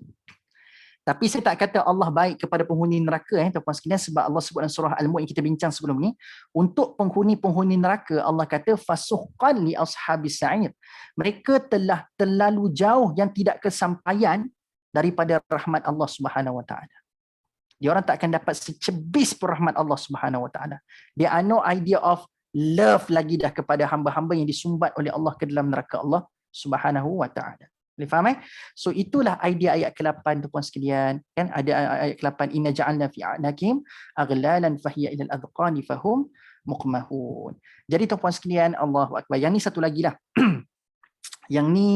Tapi saya tak kata Allah baik kepada penghuni neraka tuan-tuan sekalian, sebab Allah sebut dalam surah Al-Mulk yang kita bincang sebelum ni, untuk penghuni-penghuni neraka Allah kata fasuhqan li ashabis sa'ir. Mereka telah terlalu jauh yang tidak kesampaian daripada rahmat Allah Subhanahu wa taala. Dia orang tak akan dapat secebis pun rahmat Allah Subhanahu wa taala. There are no idea of love lagi dah kepada hamba-hamba yang disumbat oleh Allah ke dalam neraka Allah Subhanahu wa taala. Boleh faham So itulah idea ayat ke-8 tuan sekalian. Kan ada ayat ke-8, inna ja'alna fi a'naqihim aghlalan fahiya ila al-adqani fahum muqmahun. Jadi tuan sekalian, Allahu akbar. Yang ni satu lagi lah. Yang ni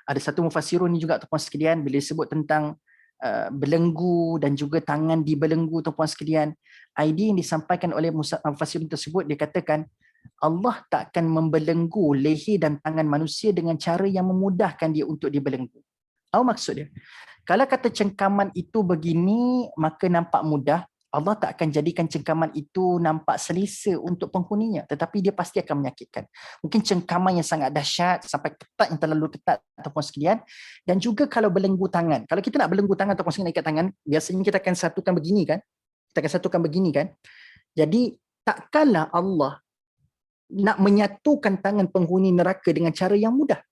ada satu mufassirun ni juga tuan sekalian, bila sebut tentang belenggu dan juga tangan dibelenggu tuan sekalian, idea yang disampaikan oleh mufassirun tersebut, dia katakan Allah takkan membelenggu leher dan tangan manusia dengan cara yang memudahkan dia untuk dibelenggu. Apa maksud dia? Kalau kata cengkaman itu begini, maka nampak mudah, Allah tak akan jadikan cengkaman itu nampak selesa untuk penghuninya, tetapi dia pasti akan menyakitkan. Mungkin cengkaman yang sangat dahsyat, sampai ketat, yang terlalu ketat ataupun sekalian. Dan juga kalau belenggu tangan. Kalau kita nak belenggu tangan ataupun sekalian ikat tangan, biasanya kita akan satukan begini kan? Jadi takkanlah Allah nak menyatukan tangan penghuni neraka dengan cara yang mudah.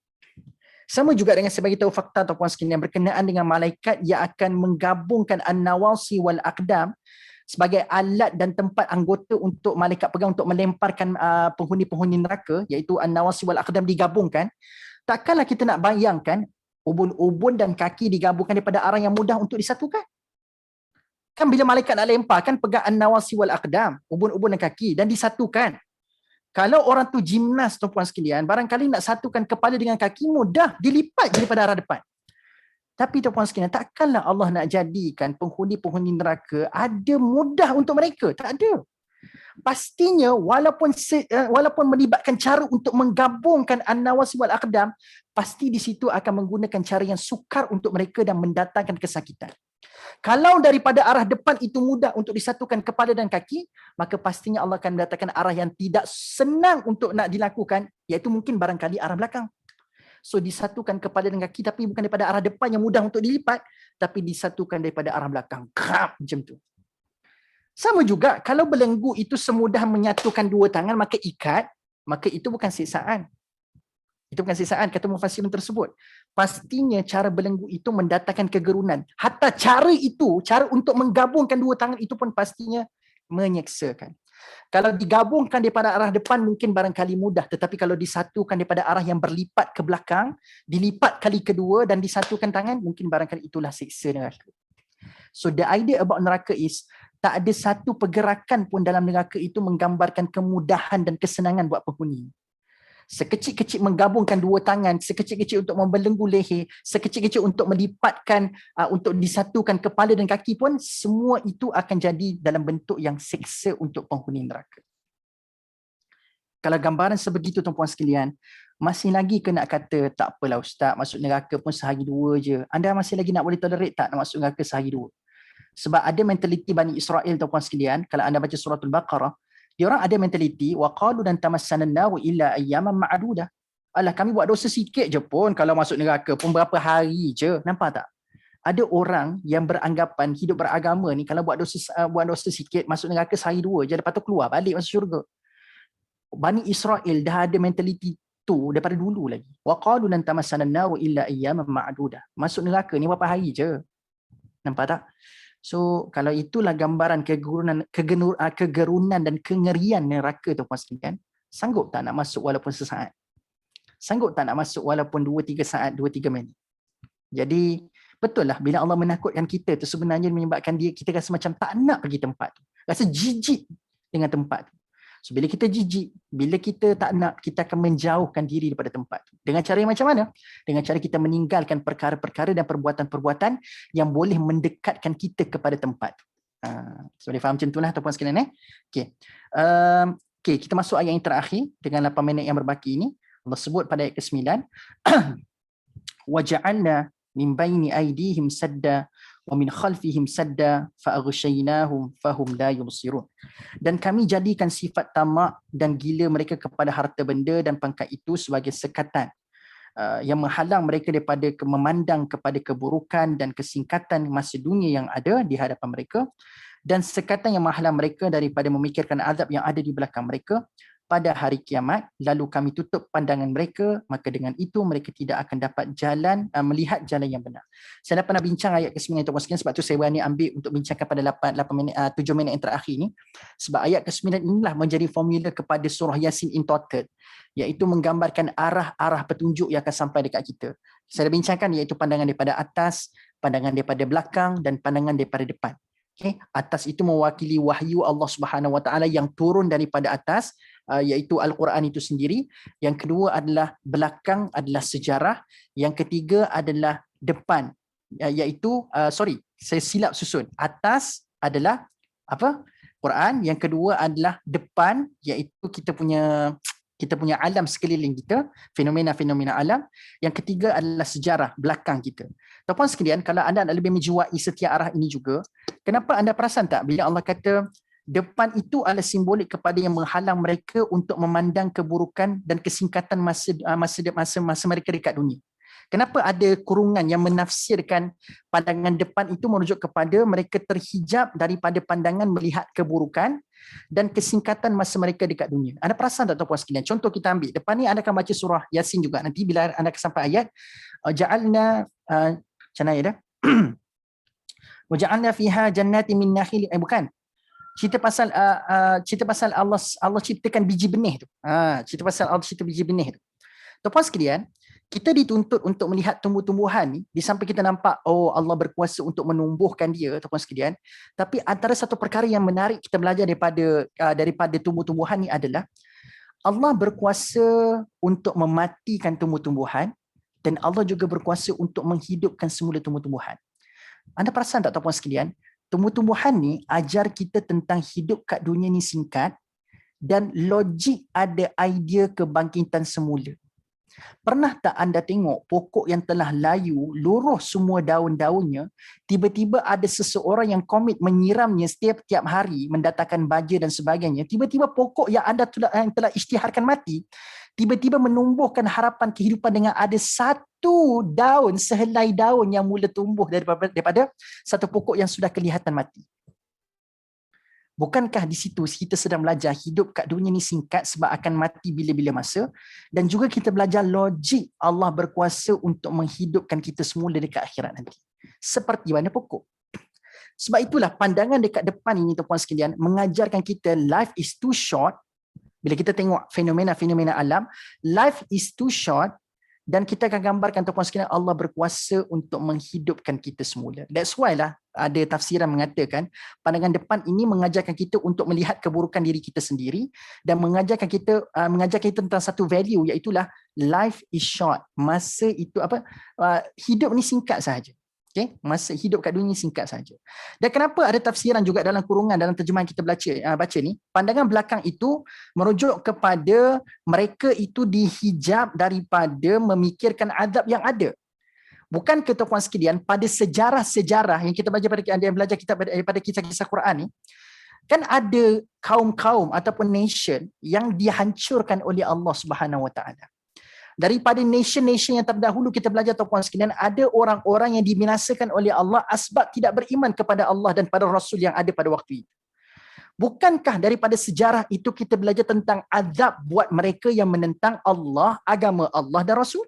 Sama juga dengan sebagai tahu fakta ataupun sekalian berkenaan dengan malaikat yang akan menggabungkan an-nawasi wal aqdam sebagai alat dan tempat anggota untuk malaikat pegang untuk melemparkan penghuni-penghuni neraka, iaitu an-nawasi wal aqdam digabungkan. Takkanlah kita nak bayangkan ubun-ubun dan kaki digabungkan daripada arah yang mudah untuk disatukan. Kan bila malaikat nak lempar kan pegang an-nawasi wal aqdam, ubun-ubun dan kaki, dan disatukan. Kalau orang tu gimnas tuan-puan sekalian, barangkali nak satukan kepala dengan kaki mudah, dilipat daripada arah depan. Tapi tuan-puan sekalian, takkanlah Allah nak jadikan penghuni-penghuni neraka ada mudah untuk mereka. Tak ada. Pastinya walaupun melibatkan cara untuk menggabungkan an-nawasi wal aqdam, pasti di situ akan menggunakan cara yang sukar untuk mereka dan mendatangkan kesakitan. Kalau daripada arah depan itu mudah untuk disatukan kepala dan kaki, maka pastinya Allah akan mendatangkan arah yang tidak senang untuk nak dilakukan, iaitu mungkin barangkali arah belakang. So disatukan kepala dan kaki, tapi bukan daripada arah depan yang mudah untuk dilipat, tapi disatukan daripada arah belakang. Macam tu. Sama juga, kalau belenggu itu semudah menyatukan dua tangan, maka ikat, maka itu bukan siksaan. Itu bukan siksaan, kata mufassirun tersebut. Pastinya cara belenggu itu mendatangkan kegerunan. Hatta cara untuk menggabungkan dua tangan itu pun pastinya menyeksakan. Kalau digabungkan daripada arah depan mungkin barangkali mudah, tetapi kalau disatukan daripada arah yang berlipat ke belakang, dilipat kali kedua dan disatukan tangan, mungkin barangkali itulah siksa neraka. So the idea about neraka is tak ada satu pergerakan pun dalam neraka itu menggambarkan kemudahan dan kesenangan buat penghuni. Sekecil-kecil menggabungkan dua tangan, sekecil-kecil untuk membelenggu leher, sekecil-kecil untuk melipatkan, untuk disatukan kepala dan kaki pun, semua itu akan jadi dalam bentuk yang seksa untuk penghuni neraka. Kalau gambaran sebegitu tuan-puan sekalian, masih lagi ke nak kata, tak apalah ustaz, masuk neraka pun sehari dua je. Anda masih lagi nak boleh tolerate tak nak masuk neraka sehari dua? Sebab ada mentaliti Bani Israel tuan-puan sekalian, kalau anda baca suratul Baqarah, dia orang ada mentaliti waqalu dan tamassanan nar illa ayyaman ma'dudah. Alah, kami buat dosa sikit je pun kalau masuk neraka pun berapa hari je. Nampak tak? Ada orang yang beranggapan hidup beragama ni kalau buat dosa sikit masuk neraka sehari dua je, lepas tu keluar balik masuk syurga. Bani Israel dah ada mentaliti tu daripada dulu lagi. Waqalu lan tamassanan nar illa ayyaman ma'dudah. Masuk neraka ni berapa hari je. Nampak tak? So kalau itulah gambaran kegerunan dan kengerian neraka tuan-puan sekalian, sanggup tak nak masuk walaupun sesaat? Sanggup tak nak masuk walaupun 2-3 saat, 2-3 minit? Jadi betul lah bila Allah menakutkan kita tu sebenarnya menyebabkan kita rasa macam tak nak pergi tempat tu. Rasa jijik dengan tempat tu. So bila kita jijik, bila kita tak nak, kita akan menjauhkan diri daripada tempat tu. Dengan cara yang macam mana? Dengan cara kita meninggalkan perkara-perkara dan perbuatan-perbuatan yang boleh mendekatkan kita kepada tempat tu. So boleh faham macam tu lah tuan-puan sekalian. Okay. Okay, kita masuk ayat yang terakhir dengan 8 minit yang berbaki ini. Allah sebut pada ayat ke-9. وَجَعَلْنَا مِنْ بَيْنِ أَيْدِيهِمْ سَدًّا وَمِنْ خَلْفِهِمْ سَدًّا فَأَغْشَيْنَاهُمْ فَهُمْ لَا يُبْصِرُونَ. Dan kami jadikan sifat tamak dan gila mereka kepada harta benda dan pangkat itu sebagai sekatan yang menghalang mereka daripada memandang kepada keburukan dan kesingkatan masa dunia yang ada di hadapan mereka, dan sekatan yang menghalang mereka daripada memikirkan azab yang ada di belakang mereka pada hari kiamat. Lalu kami tutup pandangan mereka, maka dengan itu mereka tidak akan dapat melihat jalan yang benar. Saya dah pernah bincang ayat ke-9 tuan-puan sekalian, sebab tu saya berani ambil untuk bincangkan pada 7 minit yang terakhir ni. Sebab ayat ke-9 inilah menjadi formula kepada surah Yasin in total, iaitu menggambarkan arah-arah petunjuk yang akan sampai dekat kita. Saya dah bincangkan iaitu pandangan daripada atas, pandangan daripada belakang dan pandangan daripada depan. Okay. Atas itu mewakili wahyu Allah Subhanahu Wa Taala yang turun daripada atas, iaitu Al-Quran itu sendiri. Yang kedua adalah belakang adalah sejarah. Yang ketiga adalah depan, iaitu saya silap susun. Atas adalah apa? Quran. Yang kedua adalah depan, iaitu kita punya alam sekeliling kita, fenomena-fenomena alam. Yang ketiga adalah sejarah belakang kita. Tuan-puan sekalian, kalau anda nak lebih menjiwai setiap arah ini juga, kenapa anda perasan tak bila Allah kata depan itu adalah simbolik kepada yang menghalang mereka untuk memandang keburukan dan kesingkatan masa mereka dekat dunia? Kenapa ada kurungan yang menafsirkan pandangan depan itu merujuk kepada mereka terhijab daripada pandangan melihat keburukan dan kesingkatan masa mereka dekat dunia? Anda perasan tak tuan-puan sekalian? Contoh kita ambil, depan ni anda akan baca surah Yasin juga. Nanti bila anda sampai ayat ja'alna macam mana dah? Waja'alna fiha jannatin min nakhil, bukan. Cerita pasal Allah ciptakan biji benih tu. Cerita pasal Allah cipta biji benih tu. Tuan-puan sekalian, kita dituntut untuk melihat tumbuh-tumbuhan ni, di samping kita nampak Allah berkuasa untuk menumbuhkan dia, tuan-puan sekalian. Tapi antara satu perkara yang menarik kita belajar daripada tumbuh-tumbuhan ni adalah Allah berkuasa untuk mematikan tumbuh-tumbuhan, dan Allah juga berkuasa untuk menghidupkan semula tumbuh-tumbuhan. Anda perasan tak tuan-puan sekalian? Tumbuh-tumbuhan ni ajar kita tentang hidup kat dunia ni singkat, dan logik ada idea kebangkitan semula. Pernah tak anda tengok pokok yang telah layu, luruh semua daun-daunnya, tiba-tiba ada seseorang yang komit menyiramnya setiap hari, mendatangkan baja dan sebagainya. Tiba-tiba pokok yang telah isytiharkan mati, tiba-tiba menumbuhkan harapan kehidupan dengan ada satu daun, sehelai daun yang mula tumbuh daripada satu pokok yang sudah kelihatan mati. Bukankah di situ kita sedang belajar hidup kat dunia ni singkat sebab akan mati bila-bila masa, dan juga kita belajar logik Allah berkuasa untuk menghidupkan kita semula dekat akhirat nanti. Seperti mana pokok. Sebab itulah pandangan dekat depan ini tuan-puan sekalian mengajarkan kita life is too short. Bila kita tengok fenomena-fenomena alam, life is too short, Dan kita akan gambarkan tuan-tuan sekalian Allah berkuasa untuk menghidupkan kita semula. That's why lah ada tafsiran mengatakan pandangan depan ini mengajarkan kita untuk melihat keburukan diri kita sendiri dan mengajarkan kita tentang satu value, iaitulah life is short. Masa itu hidup ni singkat sahaja. Okay? Masa hidup kat dunia ni singkat saja. Dan kenapa ada tafsiran juga dalam kurungan dalam terjemahan kita baca ni, pandangan belakang itu merujuk kepada mereka itu dihijab daripada memikirkan azab yang ada. Bukan ke tuan-tuan sekalian, pada sejarah-sejarah yang kita belajar kitab daripada kisah-kisah Quran ni, kan ada kaum-kaum ataupun nation yang dihancurkan oleh Allah Subhanahu Wa Taala. Daripada nation-nation yang terdahulu kita belajar tuan-tuan sekalian, ada orang-orang yang dibinasakan oleh Allah asbab tidak beriman kepada Allah dan pada Rasul yang ada pada waktu itu. Bukankah daripada sejarah itu kita belajar tentang azab buat mereka yang menentang Allah, agama Allah dan Rasul?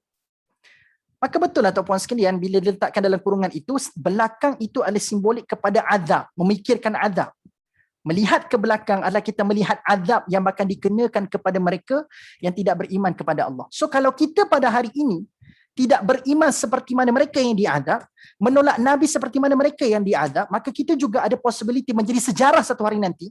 Maka betul lah tuan-puan sekalian, bila diletakkan dalam kurungan itu, belakang itu adalah simbolik kepada azab, memikirkan azab. Melihat ke belakang adalah kita melihat azab yang akan dikenakan kepada mereka yang tidak beriman kepada Allah. So kalau kita pada hari ini tidak beriman seperti mana mereka yang diazab, menolak Nabi seperti mana mereka yang diazab, maka kita juga ada possibility menjadi sejarah satu hari nanti.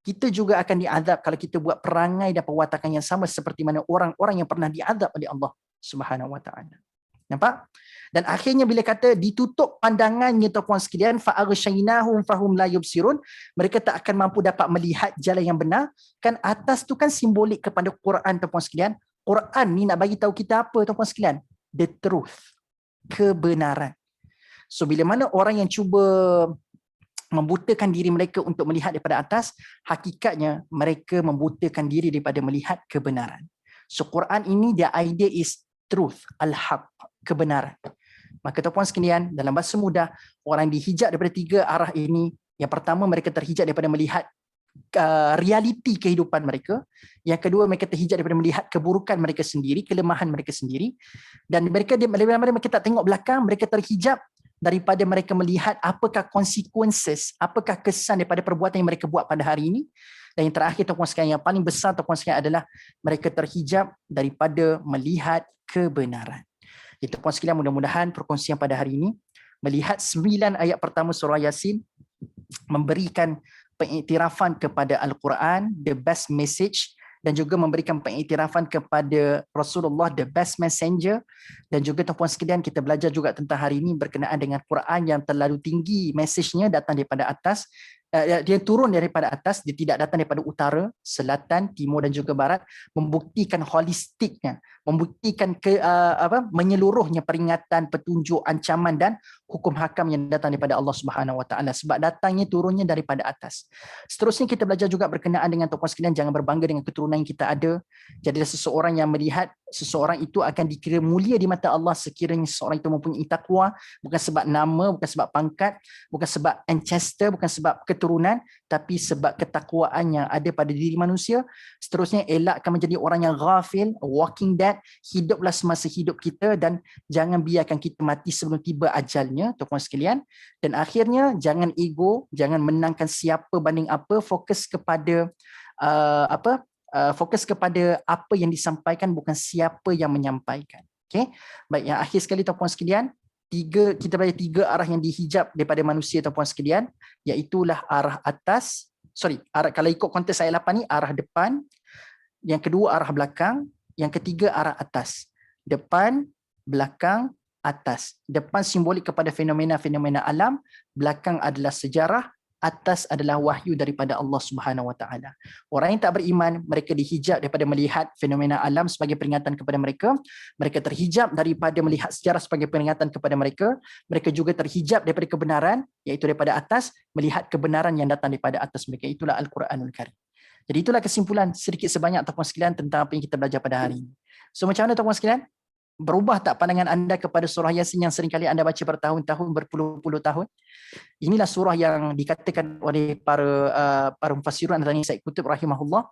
Kita juga akan diazab kalau kita buat perangai dan perwatakan yang sama seperti mana orang-orang yang pernah diazab oleh Allah Subhanahu Wa Taala. Nampak? Dan akhirnya bila kata ditutup pandangannya tuan-puan sekalian, fa'aghshaynahum fahum la yubsirun, mereka tak akan mampu dapat melihat jalan yang benar. Kan atas tu kan simbolik kepada Quran tuan-puan sekalian. Quran ni nak bagi tahu kita apa tuan-puan sekalian? The truth. Kebenaran. So bila mana orang yang cuba membutakan diri mereka untuk melihat daripada atas, hakikatnya mereka membutakan diri daripada melihat kebenaran. So Quran ini, the idea is truth, al-haq, kebenaran. Maka tuan-puan sekalian, dalam bahasa mudah, orang dihijab daripada tiga arah ini. Yang pertama, mereka terhijab daripada melihat realiti kehidupan mereka. Yang kedua, mereka terhijab daripada melihat keburukan mereka sendiri, kelemahan mereka sendiri. Dan mereka tak tengok belakang, mereka terhijab daripada mereka melihat apakah consequences, apakah kesan daripada perbuatan yang mereka buat pada hari ini. Dan yang terakhir tuan-puan sekalian, yang paling besar tuan-puan sekalian adalah mereka terhijab daripada melihat kebenaran. Jadi tuan-puan sekalian, mudah-mudahan perkongsian pada hari ini melihat 9 ayat pertama surah Yasin memberikan pengiktirafan kepada Al-Quran, the best message, dan juga memberikan pengiktirafan kepada Rasulullah, the best messenger. Dan juga tuan-puan sekalian, kita belajar juga tentang hari ini berkenaan dengan Quran yang terlalu tinggi message-nya, datang daripada atas. Dia turun daripada atas, dia tidak datang daripada utara, selatan, timur dan juga barat, membuktikan holistiknya, membuktikan menyeluruhnya peringatan, petunjuk, ancaman dan hukum hakam yang datang daripada Allah Subhanahu Wa Taala, sebab datangnya turunnya daripada atas. Seterusnya kita belajar juga berkenaan dengan tuan-puan sekalian, jangan berbangga dengan keturunan yang kita ada. Jadilah seseorang yang melihat seseorang itu akan dikira mulia di mata Allah sekiranya seseorang itu mempunyai takwa, bukan sebab nama, bukan sebab pangkat, bukan sebab ancestor, bukan sebab keturunan, tapi sebab ketakwaan yang ada pada diri manusia. Seterusnya, elakkan menjadi orang yang ghafil, walking dead. Hiduplah semasa hidup kita dan jangan biarkan kita mati sebelum tiba ajalnya, tuan-tuan sekalian. Dan akhirnya, jangan ego, jangan menangkan siapa banding apa, fokus kepada fokus kepada apa yang disampaikan, bukan siapa yang menyampaikan. Okay? Baik, yang akhir sekali tuan-puan sekalian, kita belajar 3 arah yang dihijab daripada manusia tuan-puan sekalian, iaitulah arah atas, kalau ikut konteks ayat 8 ni, arah depan, yang kedua arah belakang, yang ketiga arah atas. Depan, belakang, atas. Depan simbolik kepada fenomena-fenomena alam, belakang adalah sejarah, atas adalah wahyu daripada Allah Subhanahu Wa Taala. Orang yang tak beriman, mereka dihijab daripada melihat fenomena alam sebagai peringatan kepada mereka. Mereka terhijab daripada melihat sejarah sebagai peringatan kepada mereka. Mereka juga terhijab daripada kebenaran, iaitu daripada atas, melihat kebenaran yang datang daripada atas mereka. Itulah Al-Quranul Karim. Jadi itulah kesimpulan sedikit sebanyak tuan-puan sekalian tentang apa yang kita belajar pada hari ini. So macam mana tuan-puan sekalian? Berubah tak pandangan anda kepada surah Yasin yang seringkali anda baca bertahun-tahun, berpuluh-puluh tahun? Inilah surah yang dikatakan oleh para mufassirun, antaranya Said Qutb rahimahullah,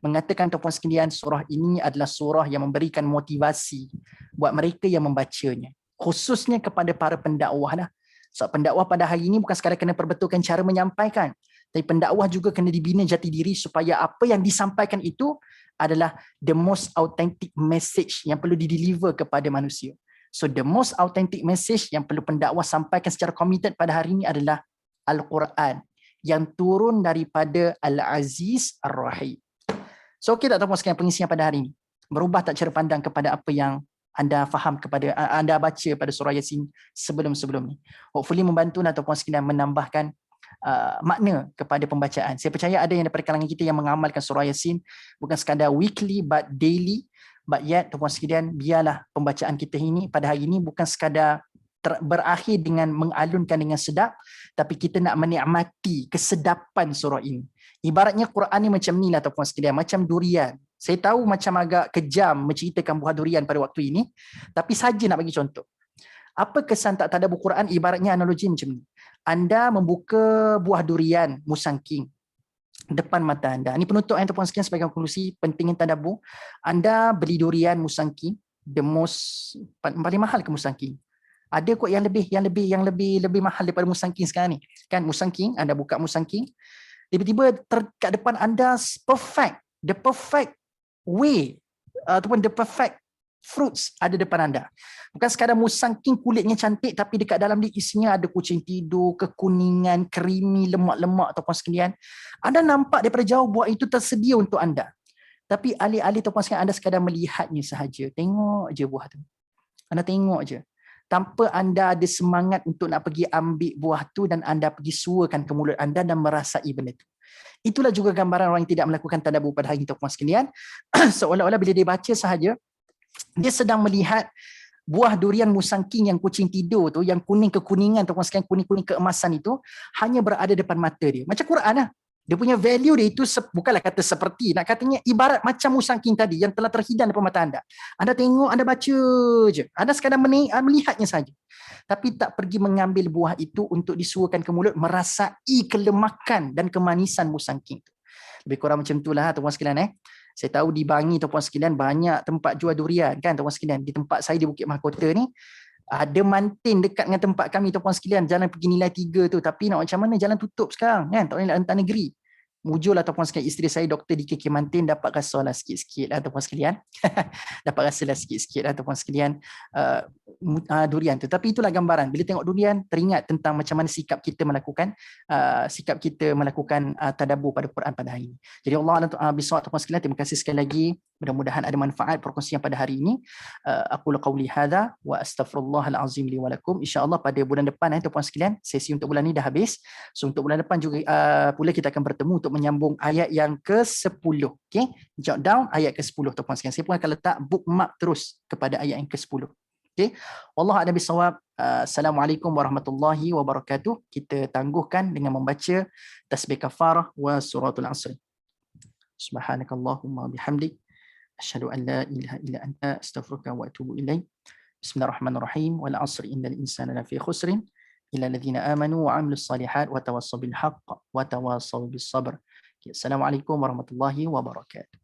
mengatakan tuan-puan sekalian, surah ini adalah surah yang memberikan motivasi buat mereka yang membacanya, khususnya kepada para pendakwah lah. So, pendakwah pada hari ini bukan sekadar kena perbetulkan cara menyampaikan, tapi pendakwah juga kena dibina jati diri supaya apa yang disampaikan itu adalah the most authentic message yang perlu dideliver kepada manusia. So the most authentic message yang perlu pendakwah sampaikan secara committed pada hari ini adalah Al-Quran yang turun daripada Al-Aziz Ar-Rahim. So okey tak tuan-tuan sekalian pengisian pada hari ini? Berubah tak cara pandang kepada apa yang anda faham kepada anda baca pada surah Yasin sebelum-sebelum ni? Hopefully membantu tuan-tuan sekalian menambahkan makna kepada pembacaan. Saya percaya ada yang daripada kalangan kita yang mengamalkan surah Yasin bukan sekadar weekly but daily. But yet tuan-tuan sekalian, biarlah pembacaan kita ini pada hari ini bukan sekadar berakhir dengan mengalunkan dengan sedap, tapi kita nak menikmati kesedapan surah ini. Ibaratnya Quran ni macam ni lah tuan-tuan sekalian, macam durian. Saya tahu macam agak kejam menceritakan buah durian pada waktu ini, tapi saja nak bagi contoh. Apa kesan tak tadabbur Quran? Ibaratnya analogi macam ni. Anda membuka buah durian musangking depan mata anda. Ini penutup yang tuan-tuan sekalian sebagai konklusi pentingnya tadabbur. Anda beli durian musangking, the most paling mahal ke musangking? Ada kot yang lebih mahal daripada musangking sekarang ni. Kan musangking, anda buka musangking, tiba-tiba kat depan anda the perfect way ataupun the perfect fruits ada depan anda. Bukan sekadar musangking kulitnya cantik, tapi dekat dalam dia isinya ada kucing tidur, kekuningan, creamy, lemak-lemak tuan-tuan sekalian. Anda nampak daripada jauh buah itu tersedia untuk anda. Tapi alih-alih tuan-tuan sekalian anda sekadar melihatnya sahaja, tengok je buah tu. Anda tengok je. Tanpa anda ada semangat untuk nak pergi ambil buah tu dan anda pergi suakan ke mulut anda dan merasai benda tu. Itulah juga gambaran orang yang tidak melakukan tadabbur pada hari ini tuan-tuan sekalian. Seolah-olah bila dia baca sahaja, dia sedang melihat buah durian musangking yang kucing tidur tu, yang kuning kekuningan tuan-tuan sekalian, kuning-kuning keemasan itu hanya berada depan mata dia. Macam Quran lah. Dia punya value dia itu bukanlah kata seperti, nak katanya ibarat macam musangking tadi yang telah terhidang depan mata anda. Anda tengok, anda baca je. Anda sekadar melihatnya saja. Tapi tak pergi mengambil buah itu untuk disuakan ke mulut, merasai kelemakan dan kemanisan musangking itu. Lebih kurang macam itulah tuan-tuan sekalian. Saya tahu di Bangi tuan-tuan sekalian banyak tempat jual durian kan tuan-tuan sekalian. Di tempat saya di Bukit Mahkota ni ada mantin dekat dengan tempat kami tuan-tuan sekalian, jalan pergi nilai 3 tu, tapi nak macam mana jalan tutup sekarang kan, tak boleh nak hantar negeri. Mujurlah tuan-tuan sekalian, isteri saya Dr. DKK Mantin dapat rasa lah sikit-sikit lah tuan-tuan sekalian. Dapat rasa lah sikit-sikit lah tuan-tuan sekalian durian tu. Tapi itulah gambaran, bila tengok durian teringat tentang macam mana sikap kita melakukan tadabbur pada Quran pada hari ini. Jadi Allah bisawab tuan-tuan sekalian, terima kasih sekali lagi. Mudah-mudahan ada manfaat perkongsian pada hari ini. Aku qauli hadza wa astaghfirullahal azim li wa lakum. Insya-Allah pada bulan depan tuan-tuan sekalian, sesi untuk bulan ni dah habis. So untuk bulan depan juga pula kita akan bertemu untuk menyambung ayat yang ke-10. Okey, jot down ayat ke-10 tuan-tuan sekalian. Saya pun akan letak bookmark terus kepada ayat yang ke-10. Okey. Wallahu a'lam bissawab. Assalamualaikum warahmatullahi wabarakatuh. Kita tangguhkan dengan membaca tasbih kafarah wa suratul asr. Subhanakallahumma bihamdik asyhadu an la ilaha illa anta astaghfiruka wa atubu ilaik. Bismillahirrahmanirrahim. Wal 'asri innal insana lafi khusrin illa alladhina amanu wa 'amilus salihat wa tawassaw bil haqq wa tawassaw bis sabr. Assalamualaikum warahmatullahi wabarakatuh.